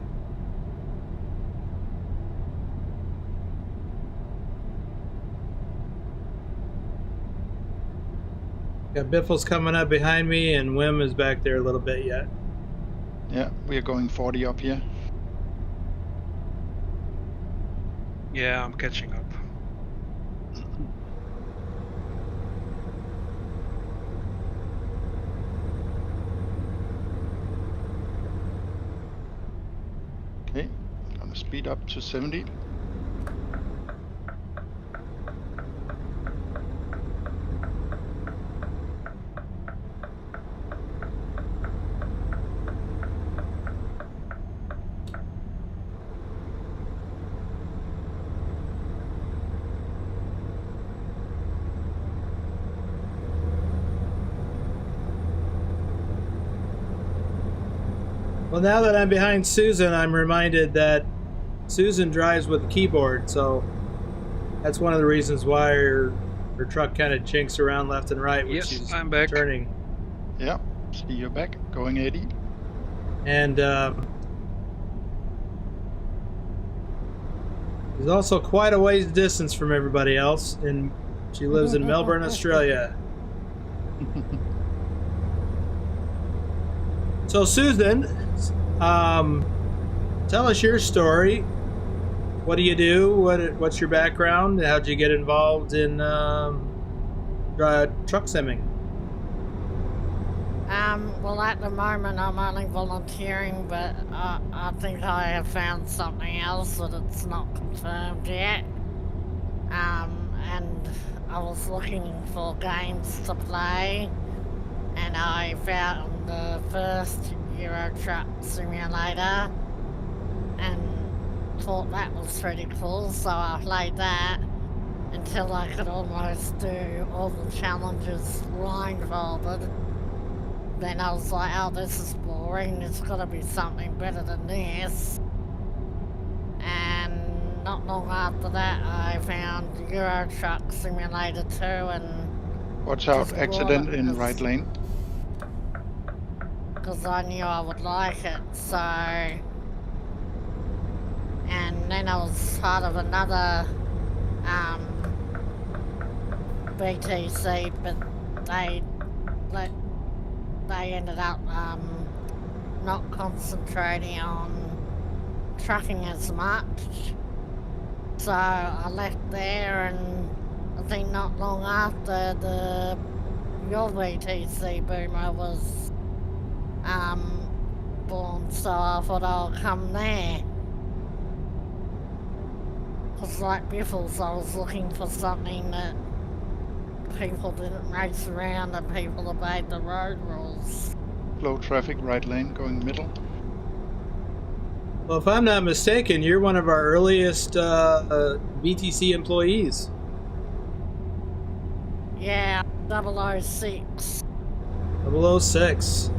Got Biffels coming up behind me, and Wim is back there a little bit yet. Yeah, we are going 40 up here. Yeah, I'm catching up. Okay, gonna speed up to 70. Well, now that I'm behind Susan, I'm reminded that Susan drives with a keyboard, so that's one of the reasons why her truck kind of chinks around left and right when Yes, she's I'm back. turning. Yeah, see you back, going 80. And she's also quite a ways distance from everybody else, and she lives in Melbourne, Australia. So Susan, tell us your story. What do you do? What's your background? How'd you get involved in truck simming? Well, at the moment I'm only volunteering, but I think I have found something else that it's not confirmed yet. And I was looking for games to play, and I found the first Euro Truck Simulator, and thought that was pretty cool, so I played that until I could almost do all the challenges blindfolded. Then I was like, oh, this is boring, there's gotta be something better than this. And not long after that, I found Euro Truck Simulator 2 and... Watch out, just bought accident it in 'cause- right lane. Because I knew I would like it, so... And then I was part of another BTC, but they ended up not concentrating on trucking as much. So I left there, and I think not long after your BTC boomer was born, so I thought I'll come there. Because like Biffels, I was looking for something that people didn't race around and people obeyed the road rules. Low traffic, right lane, going middle. Well, if I'm not mistaken, you're one of our earliest BTC employees. Yeah, 006. 006.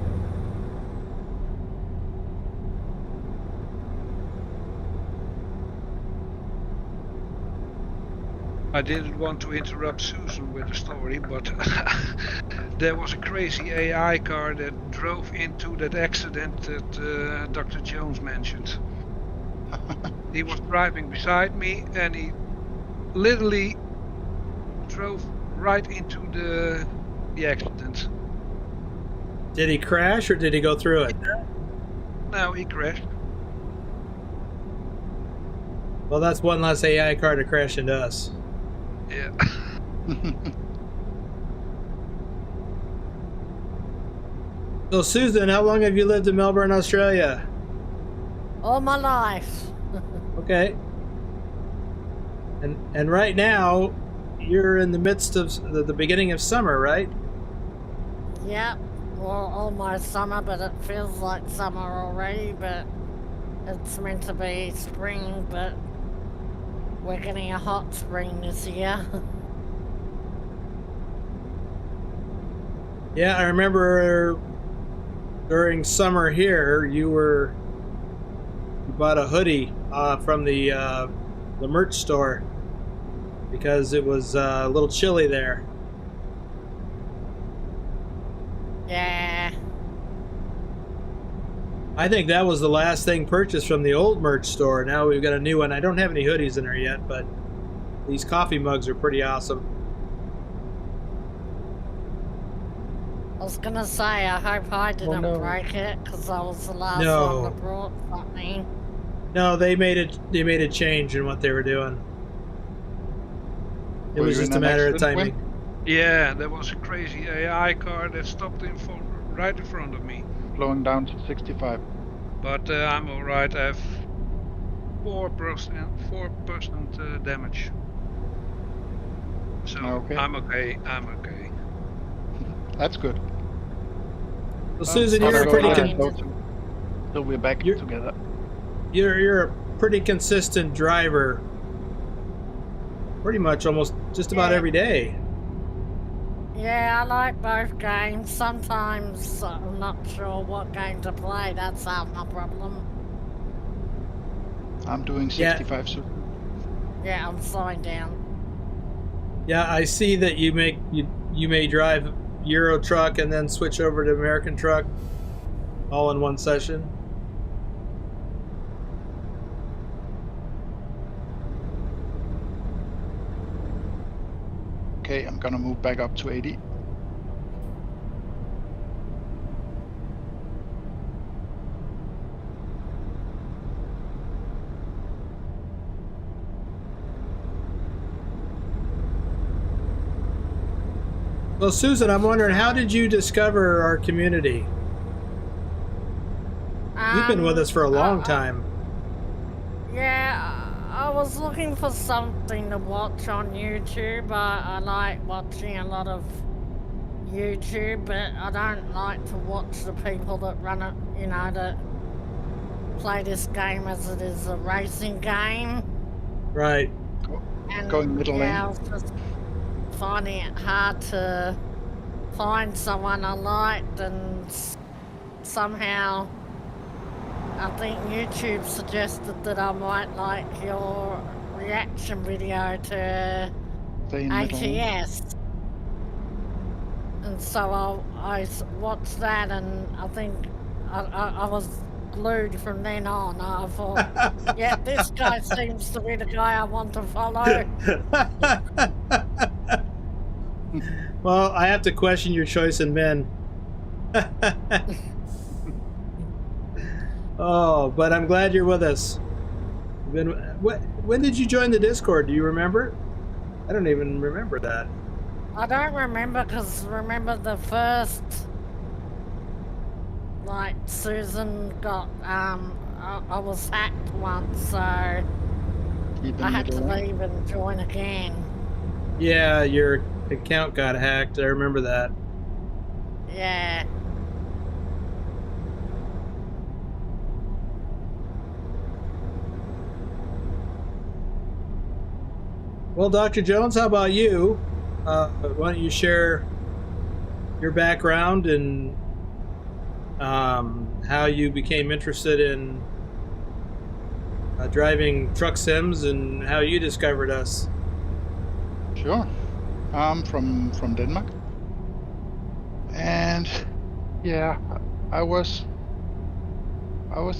I didn't want to interrupt Susan with the story, but there was a crazy AI car that drove into that accident that Dr. Jones mentioned. He was driving beside me and he literally drove right into the accident. Did he crash or did he go through it? No, he crashed. Well, that's one less AI car to crash into us. Yeah. So, Susan, how long have you lived in Melbourne, Australia? All my life. Okay. And right now, you're in the midst of the beginning of summer, right? Yep. Well, almost summer, but it feels like summer already, but it's meant to be spring, but we're getting a hot spring this year. Yeah, I remember during summer here, you bought a hoodie from the merch store because it was a little chilly there. Yeah. I think that was the last thing purchased from the old merch store. Now we've got a new one. I don't have any hoodies in there yet, but these coffee mugs are pretty awesome. I was gonna say, I hope I didn't break it, because I was the last No. one that brought something. No, they made a change in what they were doing. It Were was you in just a an matter of accident, Wim? timing. Yeah, there was a crazy AI car that stopped right in front of me. Blowing down to 65. But I'm alright, I have 4% damage. So Okay. I'm okay. That's good. Well, Susan, I'll you're a go pretty ahead and go till we're back You're- together. you're a pretty consistent driver. Pretty much almost just about Yeah. every day. Yeah, I like both games. Sometimes I'm not sure what game to play, that's half my problem. I'm doing Yeah. 65 soon. Yeah, I'm slowing down. Yeah, I see that you may drive Euro Truck and then switch over to American Truck all in one session. Okay, I'm gonna move back up to 80. Well, Susan, I'm wondering, how did you discover our community? You've been with us for a long time. Yeah, I was looking for something to watch on YouTube. I like watching a lot of YouTube, but I don't like to watch the people that run it, play this game as it is a racing game. Right. And Going middle lane. I was just finding it hard to find someone I liked, and somehow I think YouTube suggested that I might like your reaction video to Stay in middle lane. ATS. And so I watched that, and I think I was glued from then on. I thought, yeah, this guy seems to be the guy I want to follow. Well, I have to question your choice in men. Oh, but I'm glad you're with us. When did you join the Discord? Do you remember? I don't even remember that. I don't remember, because remember the first, like, Susan got, I was hacked once, so Keep in I had to middle lane. leave and join again. Yeah, your account got hacked. I remember that. Yeah. Well, Dr. Jones, how about you? Why don't you share your background and how you became interested in driving truck sims and how you discovered us? Sure. I'm from Denmark. And yeah, I was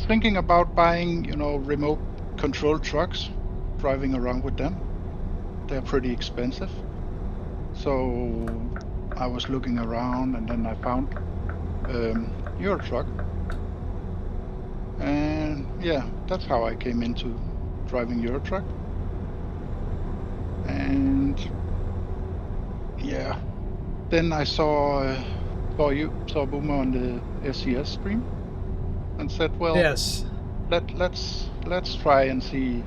thinking about buying, remote control trucks, driving around with them. They're pretty expensive. So I was looking around, and then I found your truck. And yeah, that's how I came into driving your truck. And yeah, then I saw Boomer on the SES stream, and said, well, Yes. let's try and see.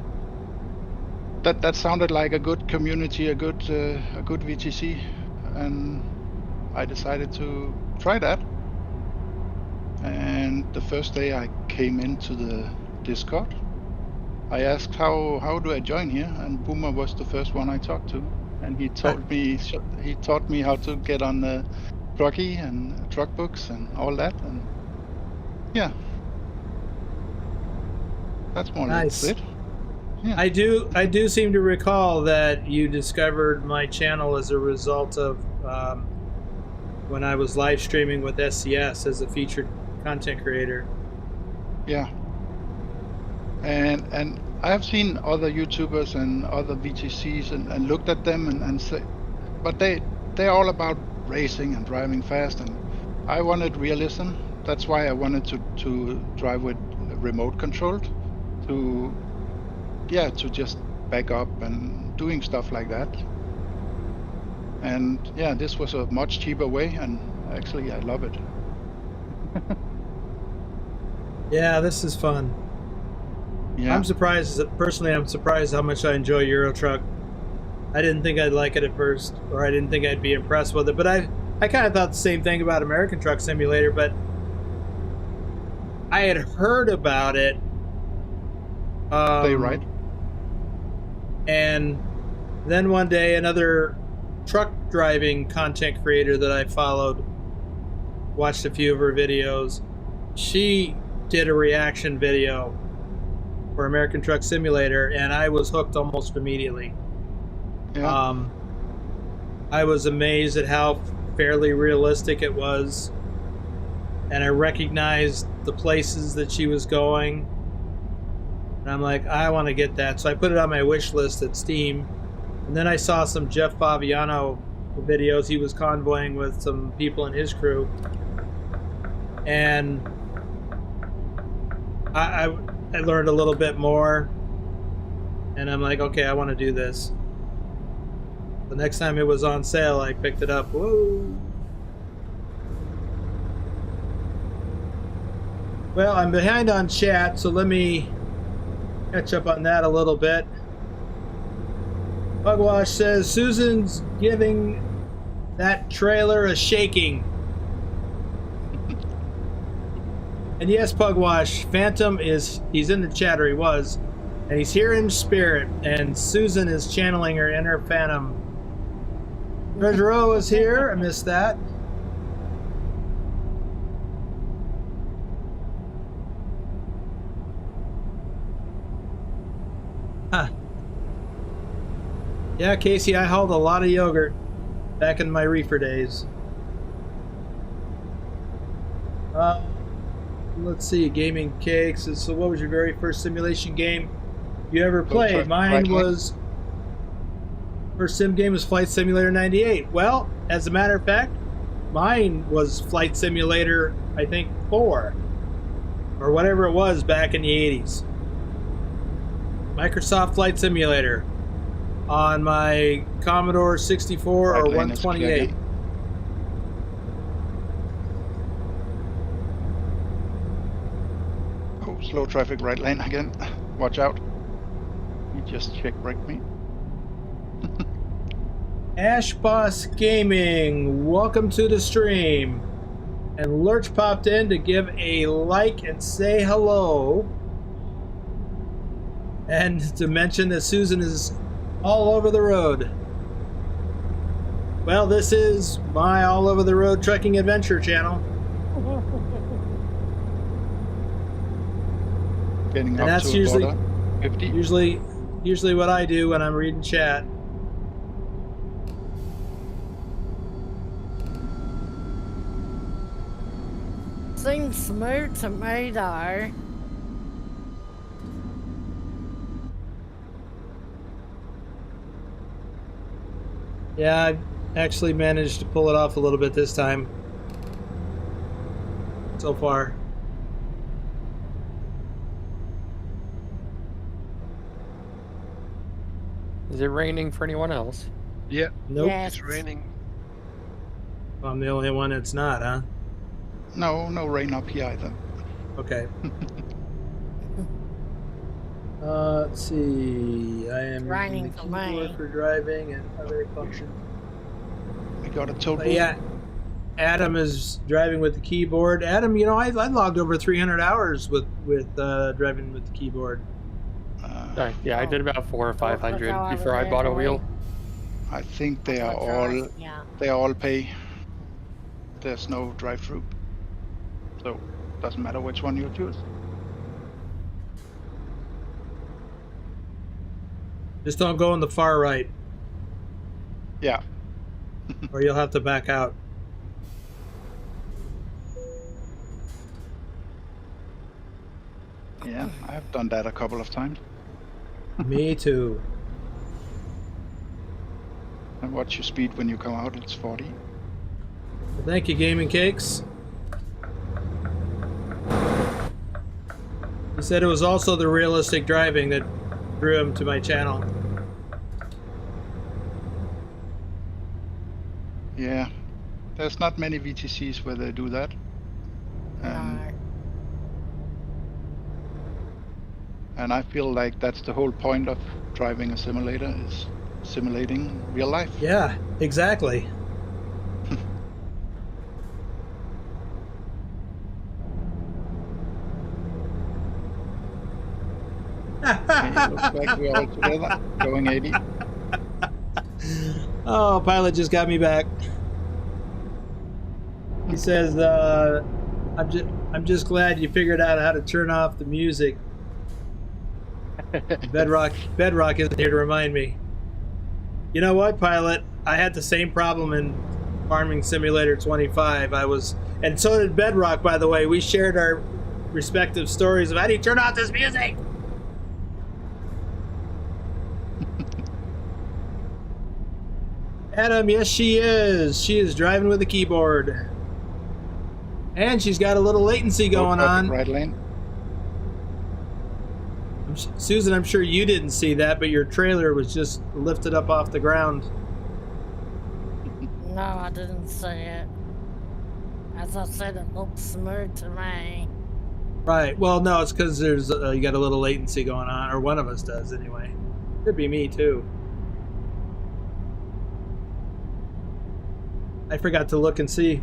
That sounded like a good community, a good VTC, and I decided to try that. And the first day I came into the Discord, I asked how do I join here, and Boomer was the first one I talked to, and he taught me how to get on the Trucky and TrucksBooks and all that, and yeah, that's more or less Nice. it. Yeah. I do seem to recall that you discovered my channel as a result of when I was live streaming with SCS as a featured content creator. Yeah. And I have seen other YouTubers and other VTCs and looked at them and say, but they're all about racing and driving fast, and I wanted realism. That's why I wanted to drive with remote controlled, to just back up and doing stuff like that. And yeah, this was a much cheaper way, and actually I love it. Yeah, this is fun. Yeah. I'm surprised how much I enjoy Euro Truck. I didn't think I'd like it at first, or I didn't think I'd be impressed with it, but I kind of thought the same thing about American Truck Simulator, but I had heard about it. They right. And then one day, another truck driving content creator that I followed, watched a few of her videos. She did a reaction video for American Truck Simulator, and I was hooked almost immediately. Yeah. I was amazed at how fairly realistic it was, and I recognized the places that she was going. And I'm like, I want to get that. So I put it on my wish list at Steam. And then I saw some Jeff Favignano videos. He was convoying with some people in his crew. And I learned a little bit more. And I'm like, okay, I want to do this. The next time it was on sale, I picked it up. Whoa. Well, I'm behind on chat, so let me catch up on that a little bit. Bugwash says Susan's giving that trailer a shaking. And yes, Pugwash, Phantom he's in the chat, or he was, and he's here in spirit, and Susan is channeling her inner Phantom. Treasure O is here, I missed that. Huh. Yeah, Casey, I hauled a lot of yogurt back in my reefer days. Let's see, gaming cakes. So what was your very first simulation game you ever played? Mine was, first sim game was Flight Simulator 98. Well, as a matter of fact, mine was Flight Simulator, I think, 4. Or whatever it was back in the 80s. Microsoft Flight Simulator on my Commodore 64 or 128. Oh, slow traffic right lane again. Watch out. He just check brake me. Ash Boss Gaming, welcome to the stream. And Lurch popped in to give a like and say hello. And to mention that Susan is all over the road. Well, this is my all over the road trucking adventure channel. Getting And up that's to usually border 50. usually what I do when I'm reading chat. Seems smooth to me, though. Yeah, I actually managed to pull it off a little bit this time. So far. Is it raining for anyone else? Yeah, Nope. Yes. it's raining. I'm the only one that's not, huh? No rain up here either. Okay. Let's see. I am Raining using the for me. keyboard for driving and other functions. We got a tow booth. But yeah, Adam is driving with the keyboard. Adam, you know, I logged over 300 hours with driving with the keyboard. Yeah, I did about 400 or 500 before I bought a wheel. I think they are Yeah. all pay. There's no drive-through, so doesn't matter which one you choose. Just don't go in the far right, Yeah, or you'll have to back out. yeah, I've done that a couple of times. Me too. And what's your speed when you come out? It's 40. Well, thank you, Gaming Cakes. He said it was also the realistic driving that drew him to my channel. Yeah, there's not many VTCs where they do that. No. And I feel like that's the whole point of driving a simulator, is simulating real life. Yeah, exactly. Okay, it looks like we're all together, going 80. Oh, pilot just got me back. He says, I'm just glad you figured out how to turn off the music. Bedrock isn't here to remind me. You know what, pilot? I had the same problem in Farming Simulator 25. And so did Bedrock, by the way. We shared our respective stories of how do you turn off this music? Adam, yes, she is. She is driving with a keyboard. And she's got a little latency going on. Right lane. Susan, I'm sure you didn't see that, but your trailer was just lifted up off the ground. No, I didn't see it. As I said, it looks smooth to me. Right. Well, no, it's because there's you got a little latency going on, or one of us does anyway. Could be me too. I forgot to look and see.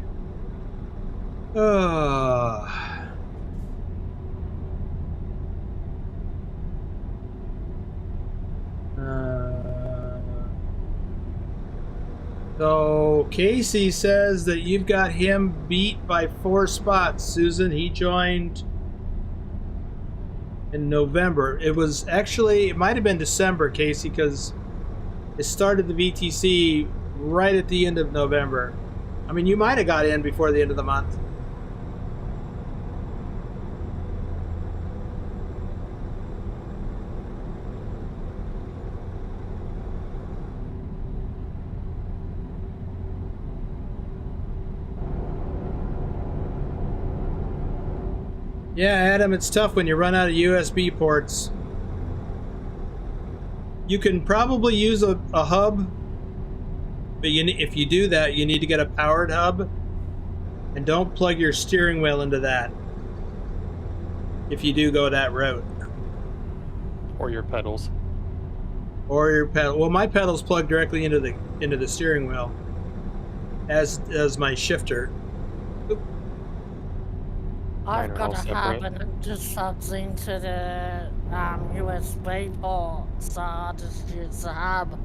So Casey says that you've got him beat by 4 spots, Susan. He joined in November. It was actually, it might have been December, Casey, because it started the VTC right at the end of November. I mean, you might have got in before the end of the month. Yeah, Adam, it's tough when you run out of USB ports. You can probably use a hub, but if you do that, you need to get a powered hub, and don't plug your steering wheel into that if you do go that route. Or your pedals. Or your pedal. Well, my pedals plug directly into the steering wheel, as my shifter. I've Mine are all got a hub separate. and it just subs into the USB port, so I just use the hub.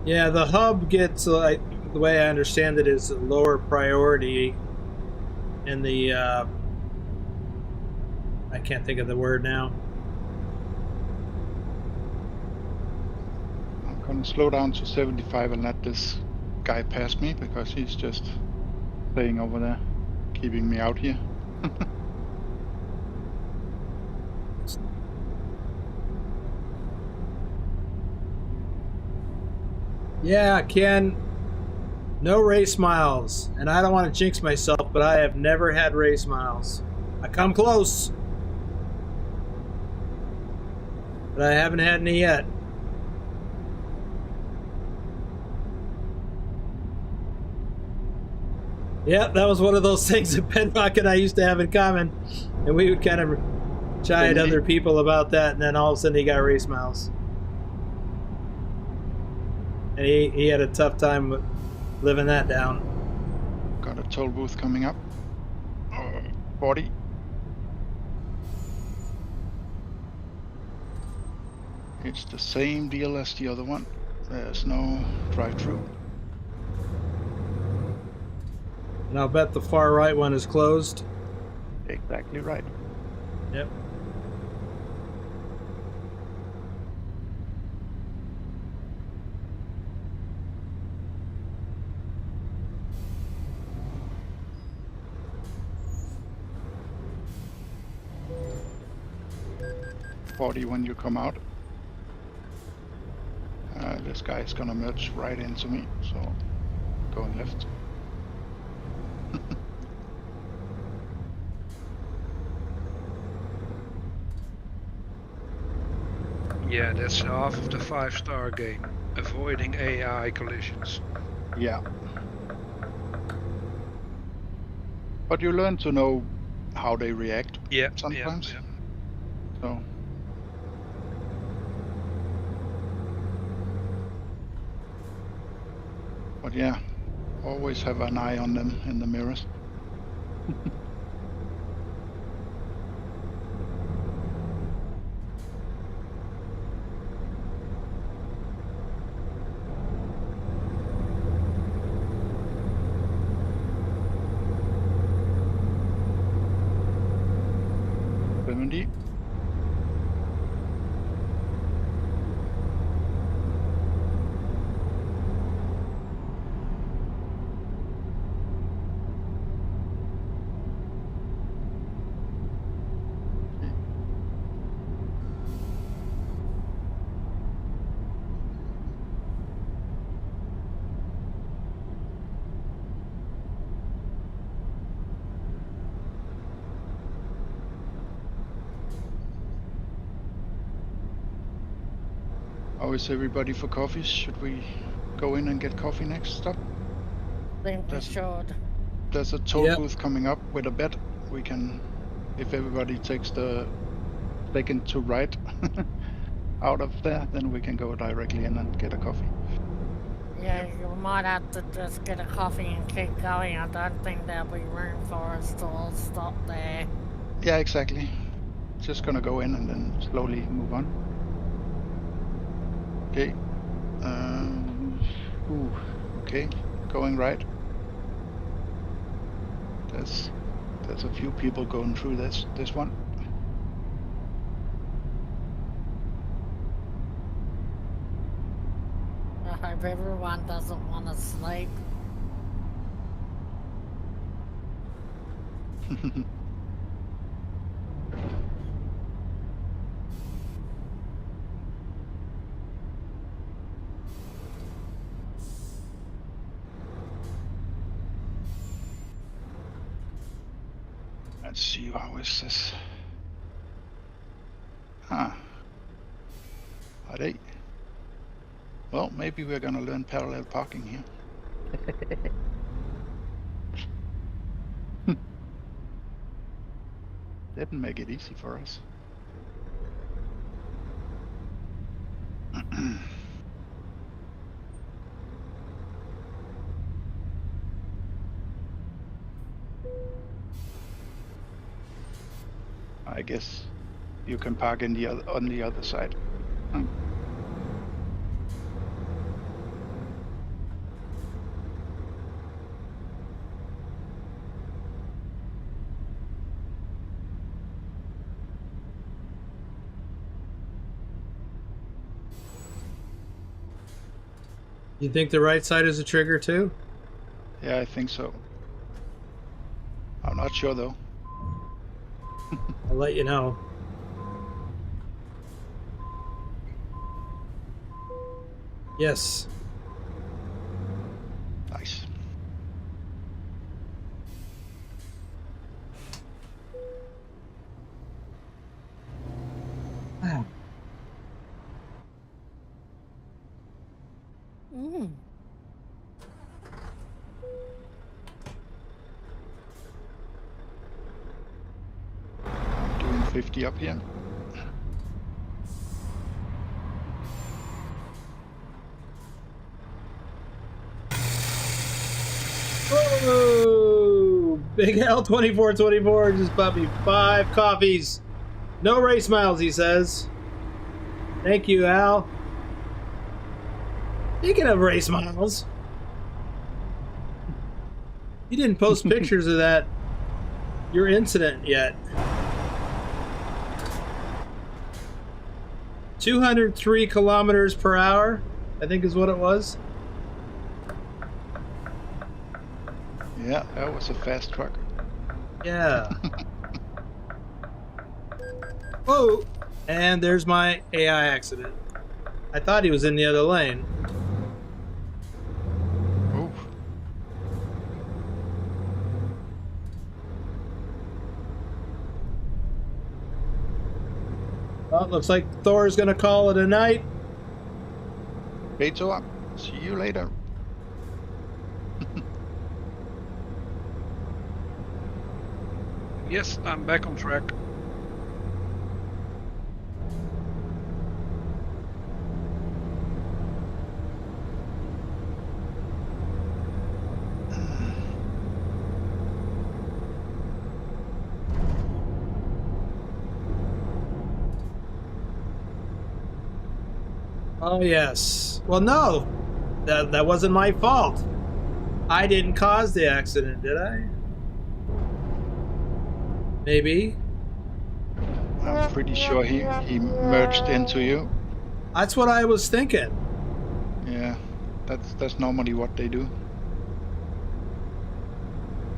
Yeah, the hub gets, the way I understand it, is a lower priority in the, I can't think of the word now. I'm gonna slow down to 75 and let this guy pass me because he's just staying over there, keeping me out here. Yeah, Ken, no race miles. And I don't want to jinx myself, but I have never had race miles. I come close, but I haven't had any yet. Yeah, that was one of those things that Bedrock and I used to have in common. And we would kind of chide other people about that, and then all of a sudden he got race miles. And he had a tough time living that down. Got a toll booth coming up. 40. It's the same deal as the other one. There's no drive-through. And I'll bet the far right one is closed. Exactly right. Yep. When you come out. This guy is gonna merge right into me, so going left. Yeah, that's half of the 5-star game. Avoiding AI collisions. Yeah. But you learn to know how they react sometimes. Yeah. So. But yeah, always have an eye on them in the mirrors. Remedy. How is everybody for coffees? Should we go in and get coffee next stop? Think we should. There's a toll booth coming up with a bet. We can, if everybody takes the second to right out of there, then we can go directly in and get a coffee. Yeah, you might have to just get a coffee and keep going. I don't think there'll be room for us to all stop there. Yeah, exactly. Just gonna go in and then slowly move on. Okay. Ooh, okay, going right. There's a few people going through this one. I hope everyone doesn't want to sleep. Let's see, how is this? Huh. Are they? Well, maybe we're gonna learn parallel parking here. Didn't make it easy for us. I guess you can park in the other, on the other side. You think the right side is a trigger too? Yeah, I think so. I'm not sure though. I'll let you know. Yes. Nice. Mm. Doing 50 up here. Whoa! Big L 2424 just bought me 5 coffees. No race miles, he says. Thank you, Al. Speaking of race miles, you didn't post pictures of that, your incident yet. 203 kilometers per hour, I think is what it was. Yeah, that was a fast truck. Yeah. Whoa! And there's my AI accident. I thought he was in the other lane. Oh. Well, it looks like Thor's gonna call it a night. Okay, so see you later. Yes, I'm back on track. Oh yes. Well, no, that wasn't my fault. I didn't cause the accident, did I? Maybe. I'm pretty sure he merged into you. That's what I was thinking. Yeah, that's normally what they do.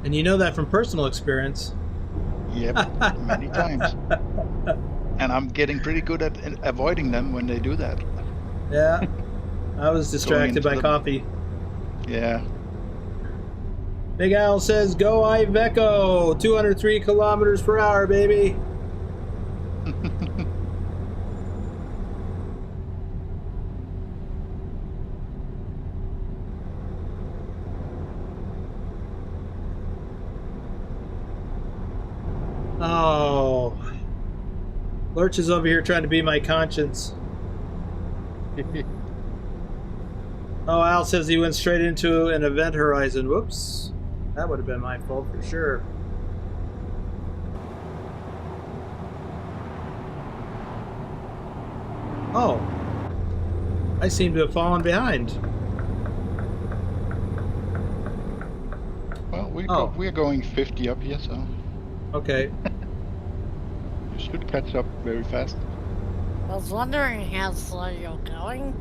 And you know that from personal experience. Yep, many times. And I'm getting pretty good at avoiding them when they do that. Yeah. I was distracted by coffee. Yeah. Big Al says, go Iveco, 203 kilometers per hour, baby. Oh. Lurch is over here trying to be my conscience. Oh, Al says he went straight into an event horizon. Whoops. That would have been my fault for sure. Oh. I seem to have fallen behind. Well, Oh. we're going 50 up here, so Okay. you should catch up very fast. I was wondering how slow you're going.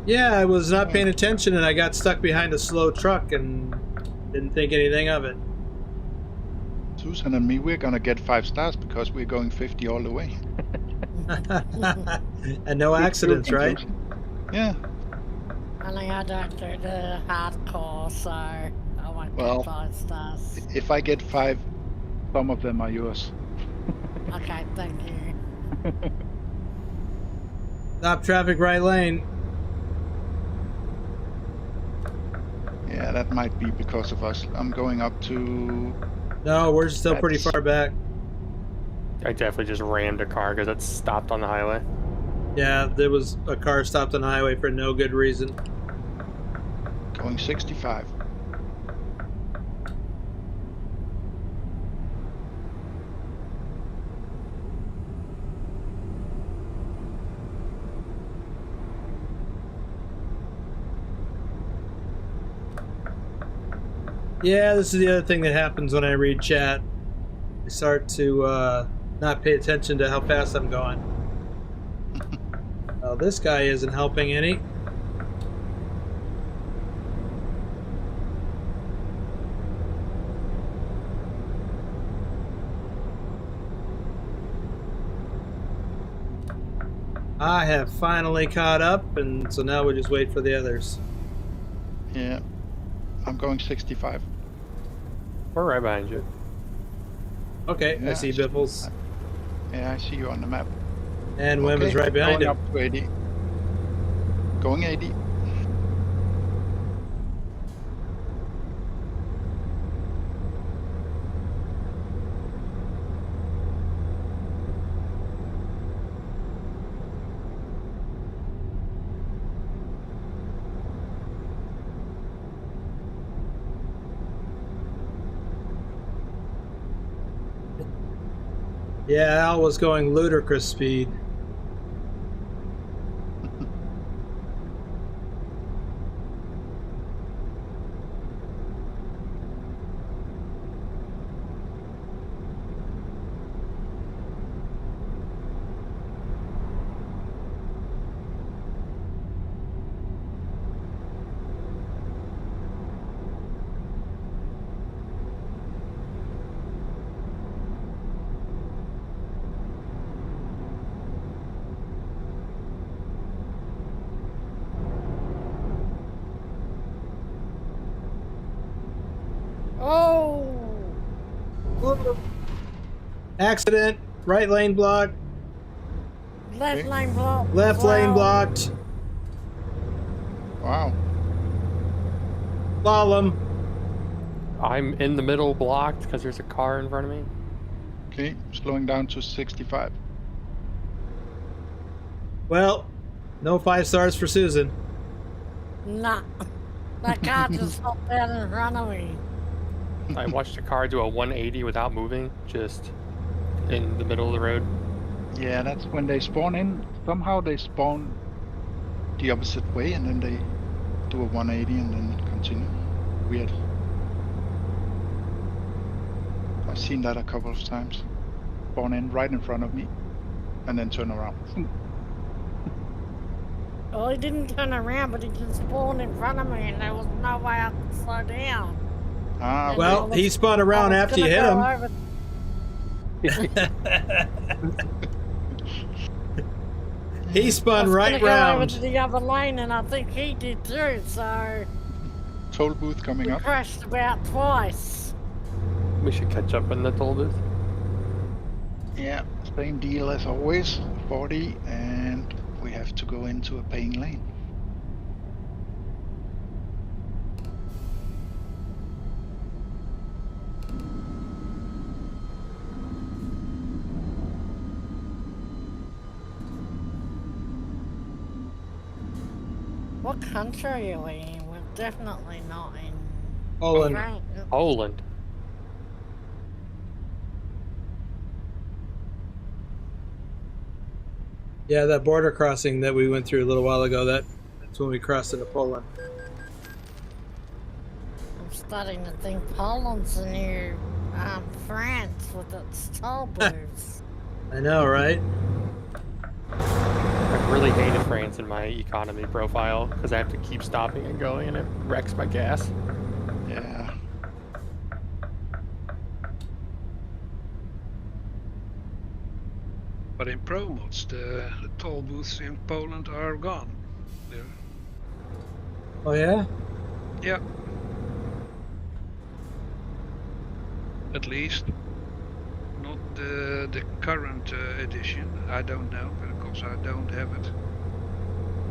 Yeah, I was not paying attention and I got stuck behind a slow truck and didn't think anything of it. Susan and me, we're gonna get 5 stars because we're going 50 all the way. And no Good accidents, fuel right? consumption. Yeah. Only I don't do the hardcore, so I won't Well, get 5 stars. If I get 5, some of them are yours. Okay, thank you. Stop traffic, right lane. Yeah, that might be because of us. I'm going up to... No, we're still pretty That's- far back. I definitely just rammed a car because it stopped on the highway. Yeah, there was a car stopped on the highway for no good reason. Going 65. Yeah, this is the other thing that happens when I read chat. I start to not pay attention to how fast I'm going. Well, this guy isn't helping any. I have finally caught up, and so now we just wait for the others. Yeah. I'm going 65. We're right behind you. Okay, I Yeah, see Biffels. Yeah, I see you on the map. And Wim is right behind going him. up to 80. Going 80. Yeah, Al was going ludicrous speed. Oh! Accident. Right lane blocked. Left lane blocked. Left lane Wow. blocked. Wow. Slalom. I'm in the middle blocked because there's a car in front of me. Okay, slowing down to 65. Well, no 5 stars for Susan. Nah. That car just stopped out in front of me. I watched a car do a 180 without moving, just in the middle of the road. Yeah, that's when they spawn in. Somehow they spawn the opposite way and then they do a 180 and then continue. Weird. I've seen that a couple of times. Spawn in right in front of me and then turn around. Well, he didn't turn around, but he just spawned in front of me, and there was no way I could slow down. Ah, Well, was- he spun around I was after you gonna hit go him. over- He I spun was right gonna go over round. to the other lane, and I think he did too. So toll booth coming we up. crashed about twice. We should catch up in the toll booth. Yeah, same deal as always. 40 and we have to go into a paying lane. What country are we in? We're definitely not in. Poland. France. Poland. Yeah, that border crossing that we went through a little while ago, that's when we crossed into Poland. I'm starting to think Poland's near France with its toll booths. I know, right? I've really hated France in my economy profile because I have to keep stopping and going, and it wrecks my gas. Yeah. But in Pro mods, the toll booths in Poland are gone. They're, Oh yeah? yeah. At least. Not the current edition. I don't know because I don't have it.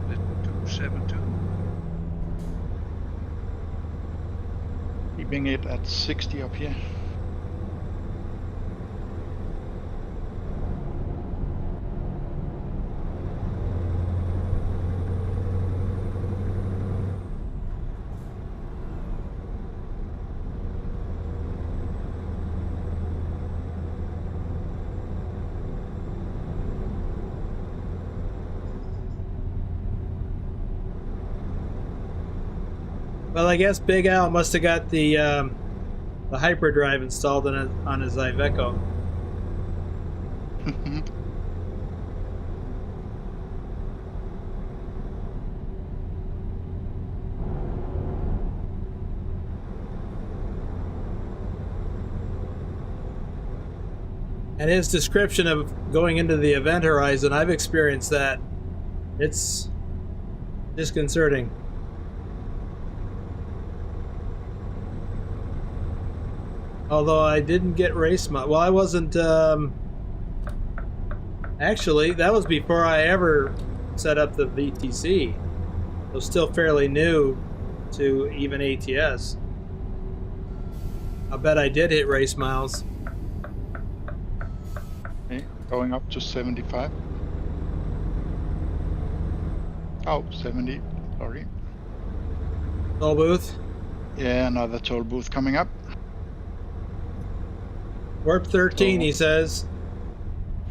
The 272. Keeping it at 60 up here. Well, I guess Big Al must have got the hyperdrive installed on his Iveco. And his description of going into the event horizon, I've experienced that. It's disconcerting. Although I didn't get race mod. Well, I wasn't. Actually, that was before I ever set up the VTC. It was still fairly new to even ATS. I bet I did hit race miles. Okay, going up to 75. Oh, 70. Sorry. Toll booth. Yeah, another toll booth coming up. Warp 13, he says.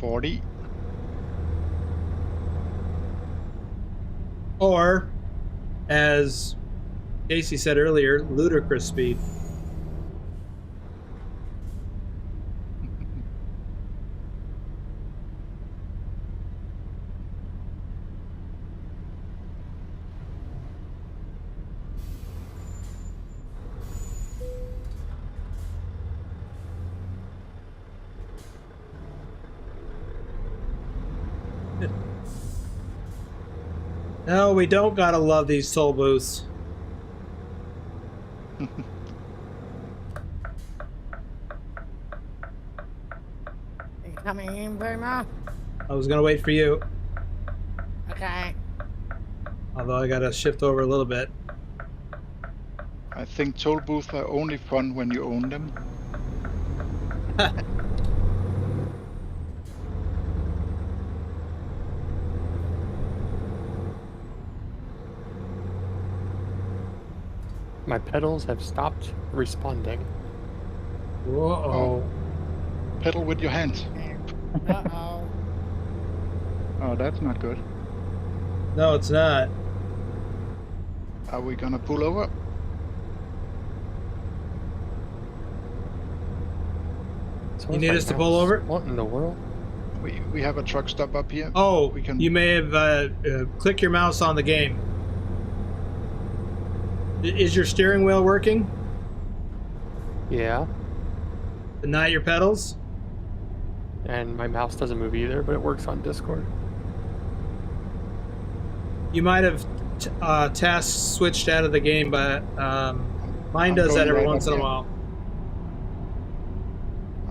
40. Or, as Casey said earlier, ludicrous speed. No, we don't gotta love these toll booths. You coming in, Boomer? I was gonna wait for you, Okay. although I gotta shift over a little bit. I think toll booths are only fun when you own them. My pedals have stopped responding. Whoa. Pedal with your hands. Uh-oh. Oh, that's not good. No, it's not. Are we gonna pull over? So You is need my us to pull mouse- over? What in the world? We have a truck stop up here. Oh, We can- you may have click your mouse on the game. Is your steering wheel working? Yeah, And not your pedals? and my mouse doesn't move either, but it works on Discord. You might have task switched out of the game, but mine I'm does that going every right once up in a here. while.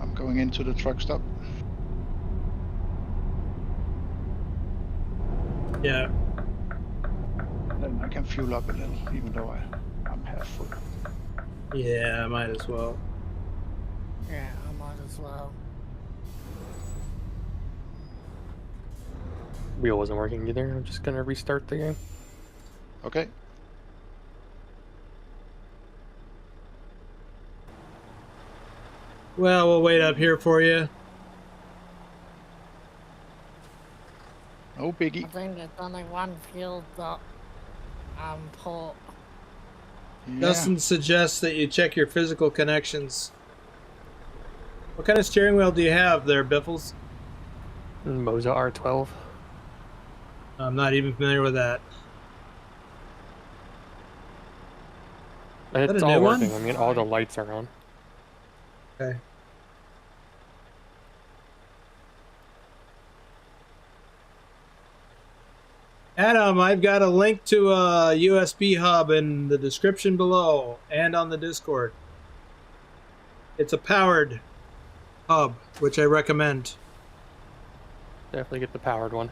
I'm going into the truck stop. Yeah. Then I can fuel up a little, even though I'm half full. Yeah, I might as well. Yeah, I might as well. Wheel wasn't working either. I'm just gonna restart the game. Okay. Well, we'll wait up here for you. Oh, No biggie. I think there's only one fuel port. Yeah. Dustin suggests that you check your physical connections. What kind of steering wheel do you have there, Biffles? Moza R12. I'm not even familiar with that. It's a all new one? working. I mean, all the lights are on. Okay. Adam, I've got a link to a USB hub in the description below and on the Discord. It's a powered hub, which I recommend. Definitely get the powered one.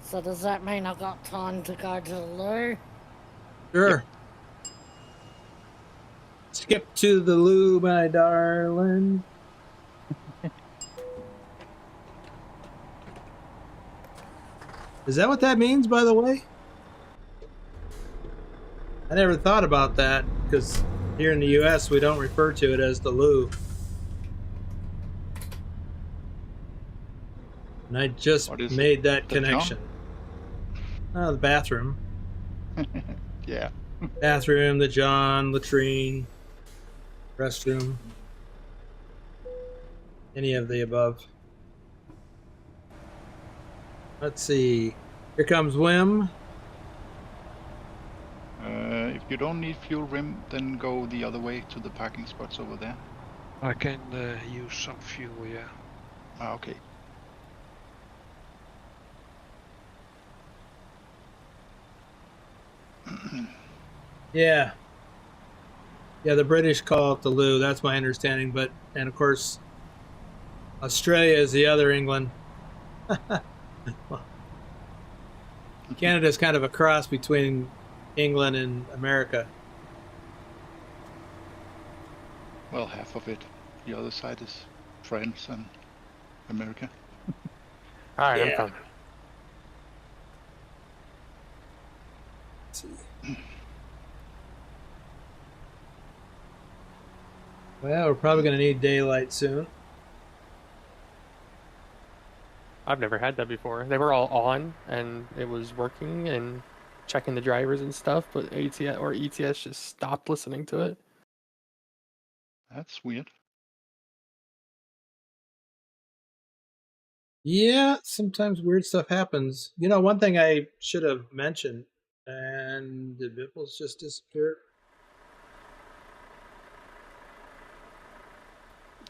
So does that mean I got time to go to the loo? Sure. Skip to the loo, my darling. Is that what that means, by the way? I never thought about that, because here in the US we don't refer to it as the loo. And I just made that connection. Oh, the bathroom. Yeah. Bathroom, the John, latrine, restroom. Any of the above. Let's see. Here comes Wim. If you don't need fuel rim, then go the other way to the parking spots over there. I can use some fuel, yeah. Ah, okay. Yeah. Yeah, the British call it the loo. That's my understanding. And of course, Australia is the other England. Canada's kind of a cross between England and America. Well, half of it. The other side is France and America. All right, Yeah. I'm coming. Let's see. Well, we're probably going to need daylight soon. I've never had that before. They were all on and it was working and checking the drivers and stuff, but ETS just stopped listening to it. That's weird. Yeah, sometimes weird stuff happens. You know, one thing I should have mentioned, and the Biffles just disappeared.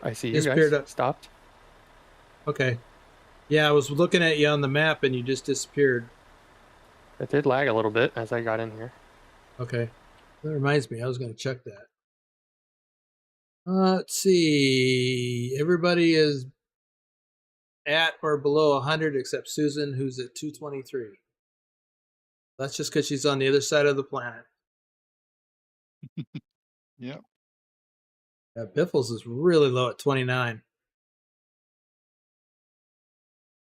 I see you Disappeared guys up. stopped. Okay. Yeah, I was looking at you on the map and you just disappeared. It did lag a little bit as I got in here. Okay. That reminds me, I was going to check that. Let's see. Everybody is at or below 100 except Susan, who's at 223. That's just because she's on the other side of the planet. Yeah. Biffles is really low at 29.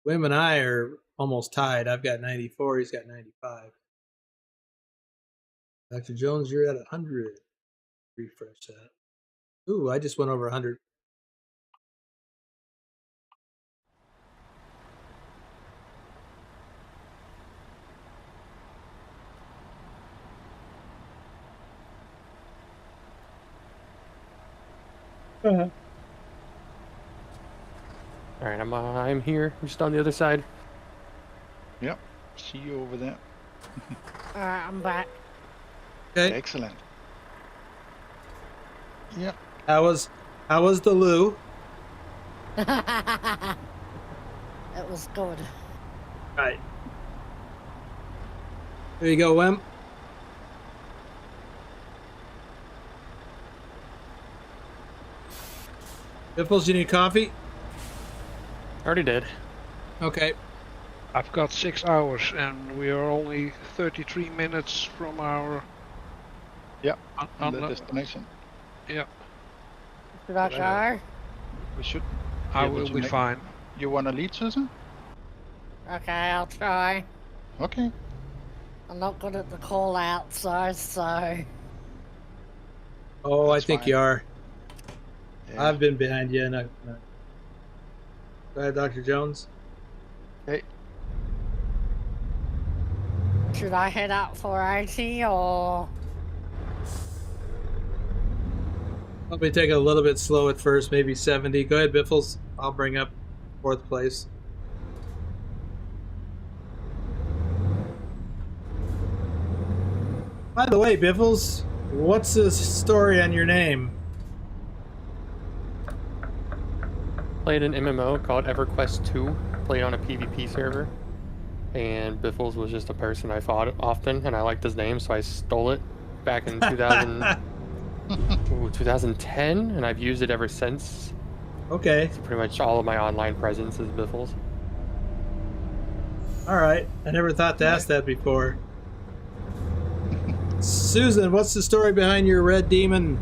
Wim and I are almost tied. I've got 94. He's got 95. Dr. Jones, you're at 100. Refresh that. Ooh, I just went over 100. All right, I'm here. I'm just on the other side. Yep. See you over there. Alright, I'm back. Okay. Excellent. Yep. How was the loo? It was good. Right. There you go, Wim. Biffles, you need coffee? Already did. Okay. I've got 6 hours and we are only 33 minutes from our Yep. on On the the- destination. yeah. Should I go? We should. I able will to be make- fine. You want to lead, Susan? Okay, I'll try. Okay. I'm not good at the call outs though, so. Oh, I That's think fine. you are. Yeah. I've been behind you. Go ahead, Dr. Jones. Okay. Should I head up for 80 or? Let me take it a little bit slow at first, maybe 70. Go ahead, Biffles. I'll bring up 4th place. By the way, Biffles, what's the story on your name? Played an MMO called EverQuest 2, played on a PvP server, and Biffles was just a person I fought often, and I liked his name, so I stole it back in 2010, and I've used it ever since. Okay. It's pretty much all of my online presence is Biffles. All right. I never thought to ask that before. Susan, what's the story behind your Red Demon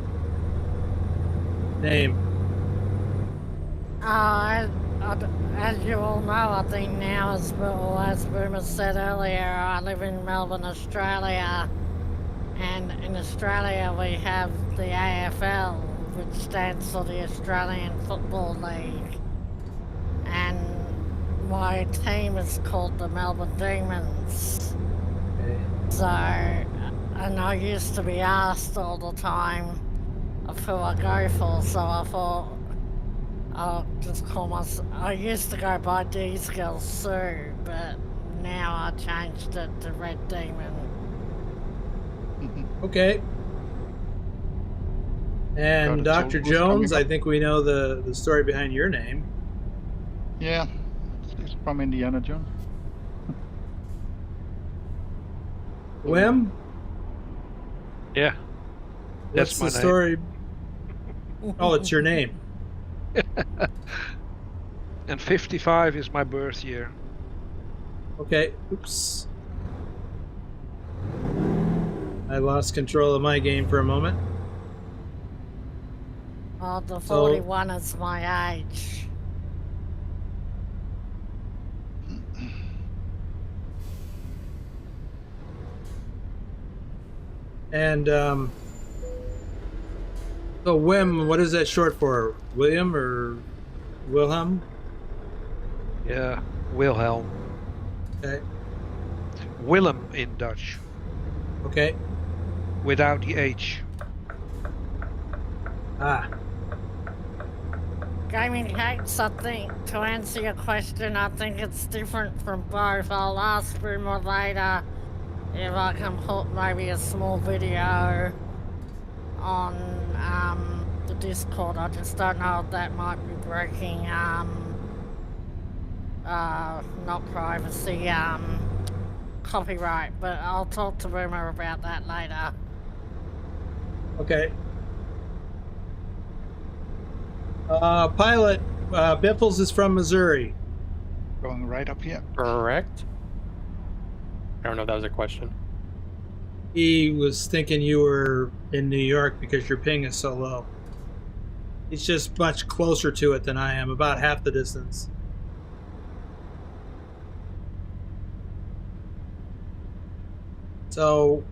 name? As you all know, I think now, as Boomer said earlier, I live in Melbourne, Australia. And in Australia, we have the AFL, which stands for the Australian Football League. And my team is called the Melbourne Demons. Okay. So, and I used to be asked all the time of who I go for, so I thought I'll just call myself. I used to go by D-Skill Sue, but now I changed it to Red Demon. Okay. And Dr. Jones, I think we know the story behind your name. Yeah. It's from Indiana Jones. Wim? Yeah. What's That's my the name. story? Oh, it's your name. And 55 is my birth year. Okay. Oops. I lost control of my game for a moment. Oh, the 41 is my age. And so Wim, what is that short for? William or Wilhelm? Yeah, Wilhelm. Okay. Willem in Dutch, Okay. without the H. Ah. Gaming Hacks, I think, to answer your question, I think it's different from both. I'll ask Boomer later if I can put maybe a small video on the Discord. I just don't know if that might be breaking not privacy, copyright, but I'll talk to Boomer about that later. Okay. Pilot, Biffles is from Missouri. Going right up here. Correct? I don't know if that was a question. He was thinking you were in New York because your ping is so low. He's just much closer to it than I am, about half the distance. So,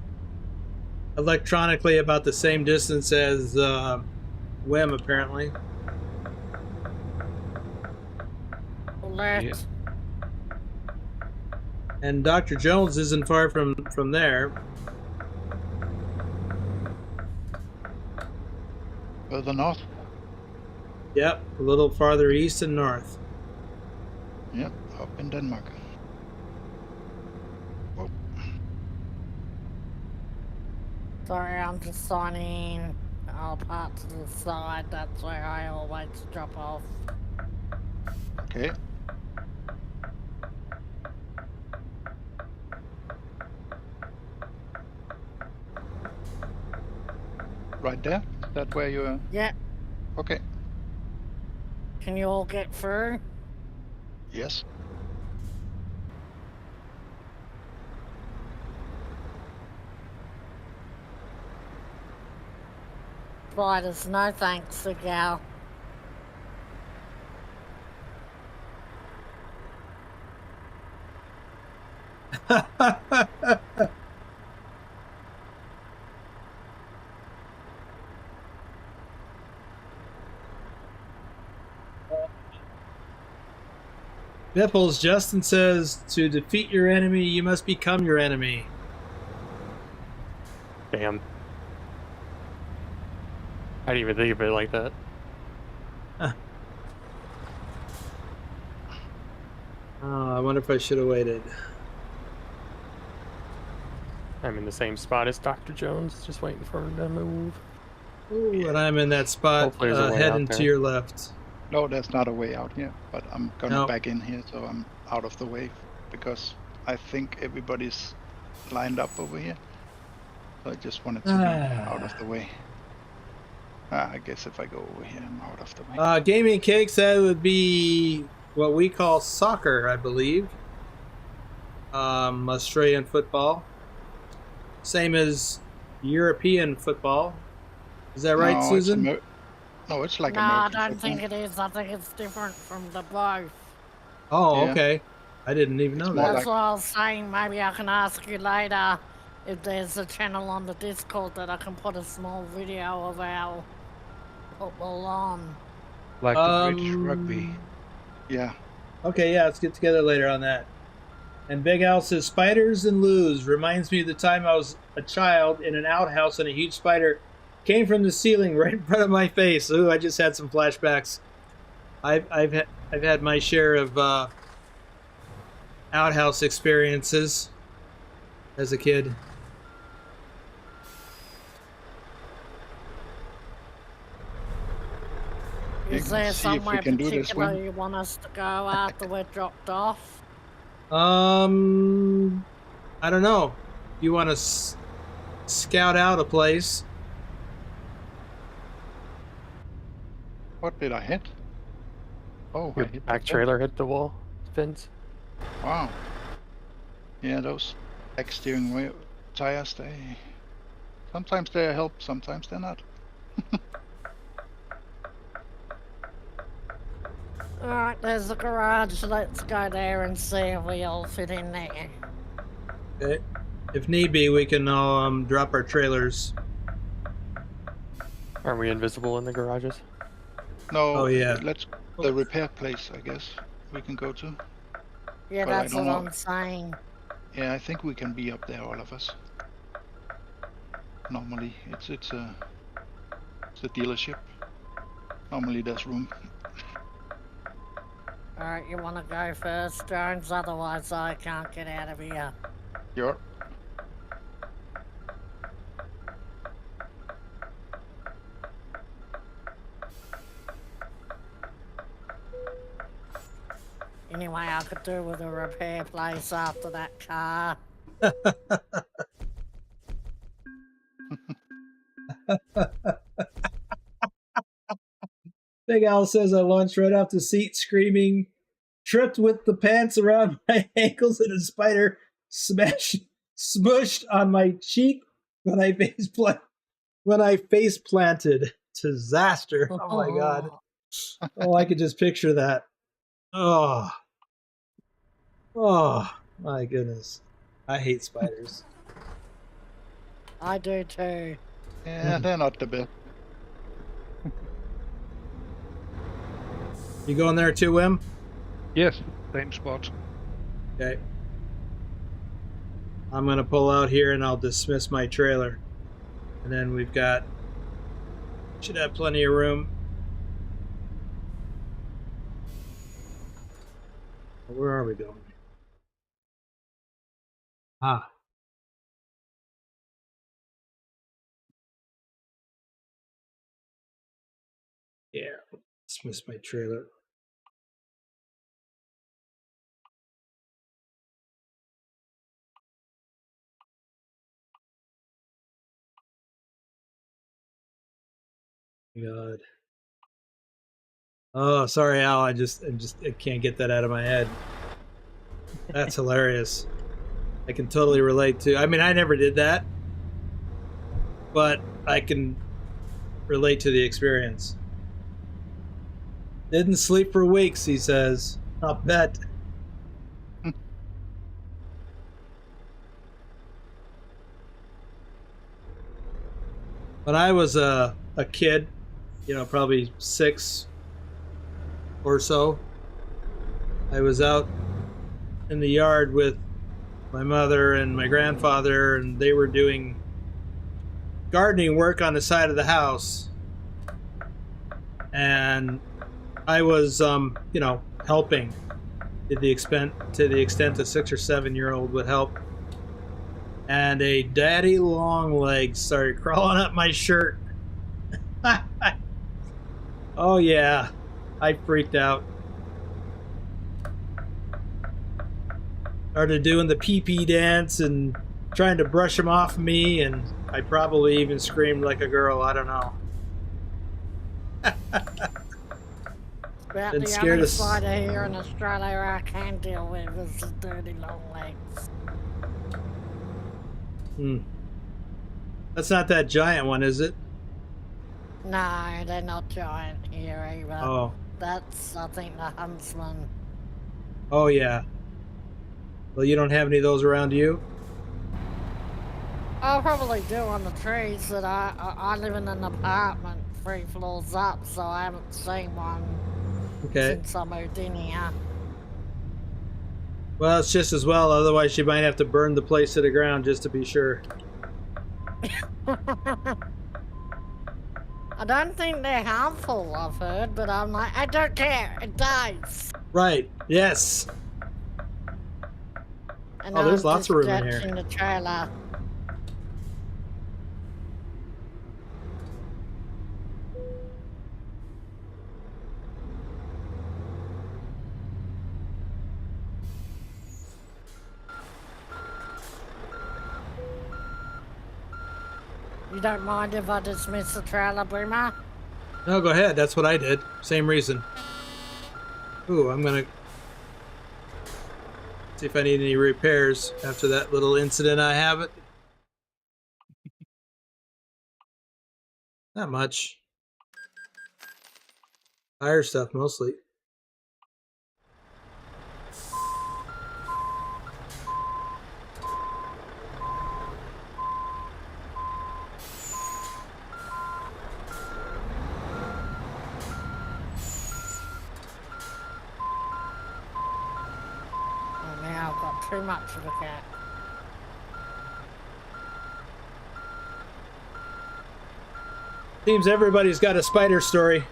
electronically about the same distance as Wim, apparently. Alert. Yeah. And Dr. Jones isn't far from there. Further north. Yep, a little farther east and north. Yep, up in Denmark. Whoa. Sorry, I'm just signing in. I'll part to the side, that's where I always drop off. Okay. Right there? Is that where you're... Yep. Okay. Can you all get through? Yes. Spiders, no thanks, the gal. Biffels, Justin says, to defeat your enemy, you must become your enemy. Damn. I didn't even think of it like that. Oh, I wonder if I should have waited. I'm in the same spot as Dr. Jones, just waiting for him to move. Ooh, and I'm in that spot Hopefully there's a way out heading to there. your left. No, there's not a way out here, but I'm gonna No. back in here so I'm out of the way because I think everybody's lined up over here. So I just wanted to be out of the way. I guess if I go over here, I'm out of the way. Gaming Cake said it would be what we call soccer, I believe. Australian football. Same as European football. Is that right, No, Susan? No, it's like No, I American don't football. think it is. I think it's different from the both. Oh, Yeah. okay. I didn't even know It's that. more That's like- what I was saying. Maybe I can ask you later if there's a channel on the Discord that I can put a small video of our football on. Like the British rugby. Yeah. Okay, yeah, let's get together later on that. And Big Al says, spiders and loos reminds me of the time I was a child in an outhouse and a huge spider came from the ceiling right in front of my face. Ooh, I just had some flashbacks. I've had my share of outhouse experiences as a kid. Is Yeah, there see if we somewhere can do this particular one. you want us to go after we're dropped off? I don't know. You want to scout out a place? What did I hit? Oh, I Your hit back the trailer hit the wall. Fins. Wow. Yeah, those back steering wheel tires, sometimes they help, sometimes they're not. Alright, there's a garage. Let's go there and see if we all fit in there. Okay. If need be, we can drop our trailers. Are we invisible in the garages? No, Oh, yeah. the repair place, I guess, we can go to. Yeah, Well, I that's don't what know. I'm saying. Yeah, I think we can be up there, all of us. Normally, it's a dealership. Normally there's room. Alright, you wanna go first, Jones? Otherwise I can't get out of here. Sure. Anyway, I could do with a repair place after that car. Big Al says I launched right off the seat screaming, tripped with the pants around my ankles and a spider smushed on my cheek when I face planted. Disaster. Oh my god. Oh, I could just picture that. Oh. Oh my goodness. I hate spiders. I do too. Yeah, they're not the best. You going there too, Wim? Yes, same spot. Okay. I'm going to pull out here and I'll dismiss my trailer. And then we've got... Should have plenty of room. Where are we going? Ah. Yeah. Dismiss my trailer. God. Oh, sorry, Al. I can't get that out of my head. That's hilarious. I can totally relate to. I mean, I never did that, but I can relate to the experience. Didn't sleep for weeks, he says. I'll bet. When I was a kid, probably 6 or so, I was out in the yard with my mother and my grandfather, and they were doing gardening work on the side of the house. And I was, helping to the extent a 6 or 7-year-old would help. And a daddy long leg started crawling up my shirt. Oh yeah, I freaked out. Started doing the pee-pee dance and trying to brush him off me, and I probably even screamed like a girl. I don't know. About Been the scared only of spider here in Australia I can deal with is the dirty long legs. That's not that giant one, is it? No, they're not giant here either. Oh. That's, I think, the huntsman. Oh yeah. Well, you don't have any of those around you? I probably do on the trees, that I live in an apartment 3 floors up, so I haven't seen one since I moved in here. Well, it's just as well, otherwise you might have to burn the place to the ground just to be sure. I don't think they're harmful, I've heard, but I'm like, I don't care, it dies. Right, yes. And Oh, there's lots of room in here. In the trailer. You don't mind if I dismiss the trailer, Boomer? No, go ahead. That's what I did. Same reason. Ooh, I'm gonna see if I need any repairs after that little incident I have it. Not much. Tire stuff mostly. Too much to look at. Seems everybody's got a spider story.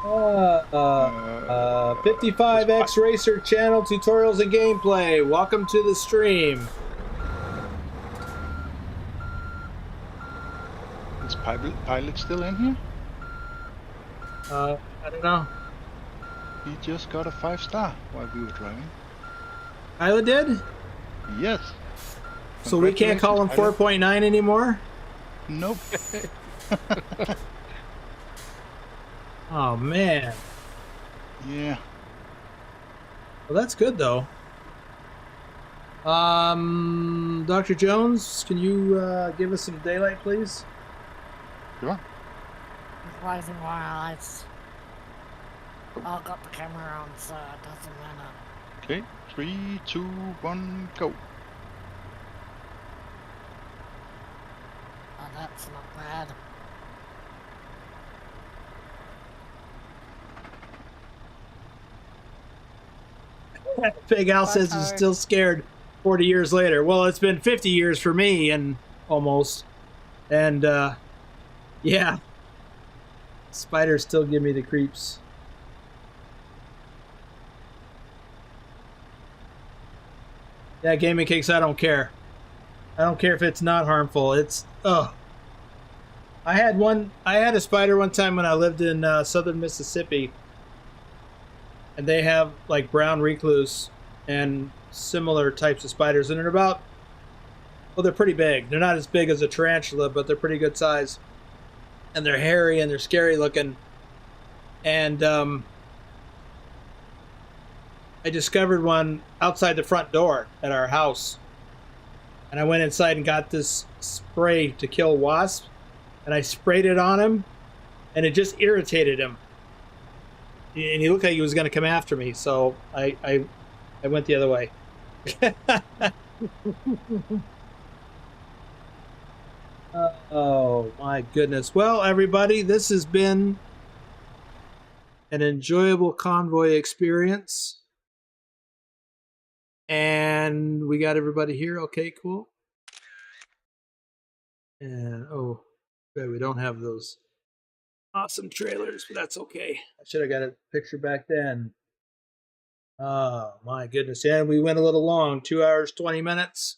55X Racer channel tutorials and gameplay. Welcome to the stream. Is Pilot still in here? I don't know. He just got a 5-star while we were driving. Pilot did? Yes. So we can't call him 4.9 anymore? Nope. Oh, man. Yeah. Well, that's good, though. Dr. Jones, can you give us some daylight, please? Sure. I'm closing my eyes. I've got the camera on, so it doesn't matter. Okay, 3, 2, 1, go. Oh, that's not bad. Big Al says he's still scared 40 years later. Well, it's been 50 years for me, and almost. And, yeah. Spiders still give me the creeps. Yeah, Gaming Cakes, I don't care. I don't care if it's not harmful. It's, ugh. I had a spider one time when I lived in southern Mississippi. And they have like brown recluse and similar types of spiders. And they're about, well, they're pretty big. They're not as big as a tarantula, but they're pretty good size. And they're hairy and they're scary looking. And I discovered one outside the front door at our house. And I went inside and got this spray to kill wasps. And I sprayed it on him. And it just irritated him. And he looked like he was going to come after me. So I went the other way. Oh my goodness. Well, everybody, this has been an enjoyable convoy experience. And we got everybody here. Okay, cool. And oh, good, we don't have those awesome trailers, but that's okay. I should have got a picture back then. Oh my goodness. And we went a little long, 2 hours, 20 minutes.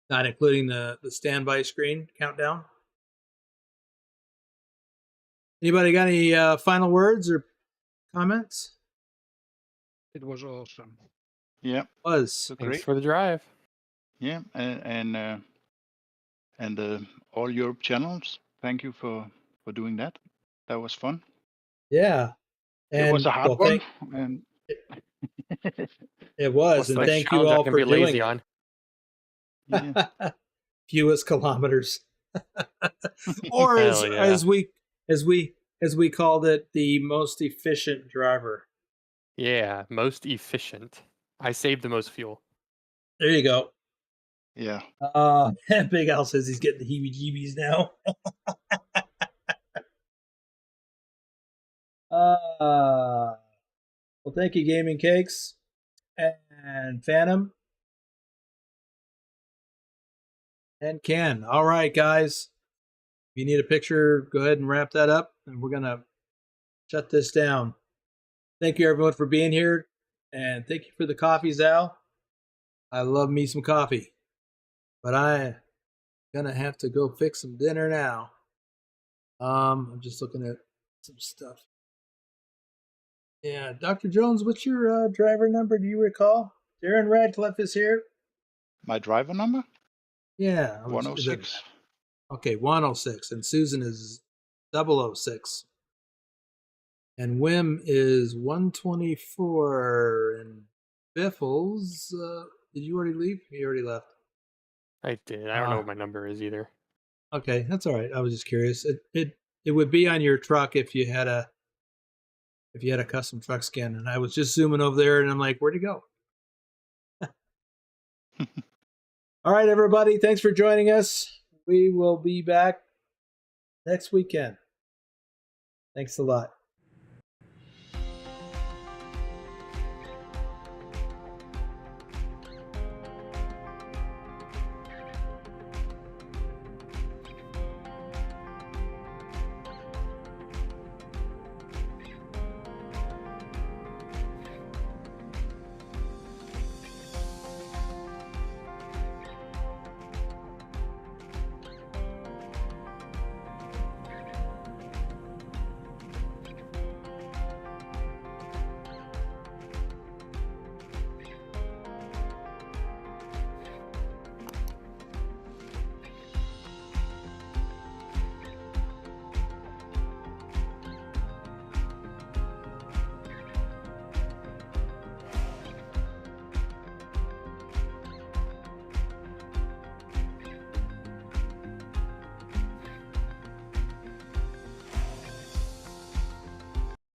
Not including the standby screen countdown. Anybody got any final words or comments? It was awesome. Yeah, Was. so Thanks great. for the drive. Yeah, and all Europe channels. Thank you for doing that. That was fun. Yeah. And It was a hard well, one, and it was, What's the and next thank you challenge I all can for be doing lazy it. on? yeah. Fewest kilometers. Or Hell yeah. as we called it, the most efficient driver. Yeah, most efficient. I saved the most fuel. There you go. Yeah. Big Al says he's getting the heebie-jeebies now. Well, thank you, Gaming Cakes and Phantom and Ken. All right, guys. If you need a picture, go ahead and wrap that up, and we're gonna shut this down. Thank you, everyone, for being here, and thank you for the coffees, Al. I love me some coffee, but I'm gonna have to go fix some dinner now. I'm just looking at some stuff. Yeah, Dr. Jones, what's your driver number? Do you recall? Darren Radcliffe is here. My driver number? Yeah, it doesn't 106. matter. Okay, 106, and Susan is 006. And Wim is 124. And Biffels, did you already leave? You already left. I did. I don't know what my number is either. Okay, that's all right. I was just curious. It would be on your truck if you had a custom truck skin. And I was just zooming over there, and I'm like, where'd he go? All right, everybody. Thanks for joining us. We will be back next weekend. Thanks a lot.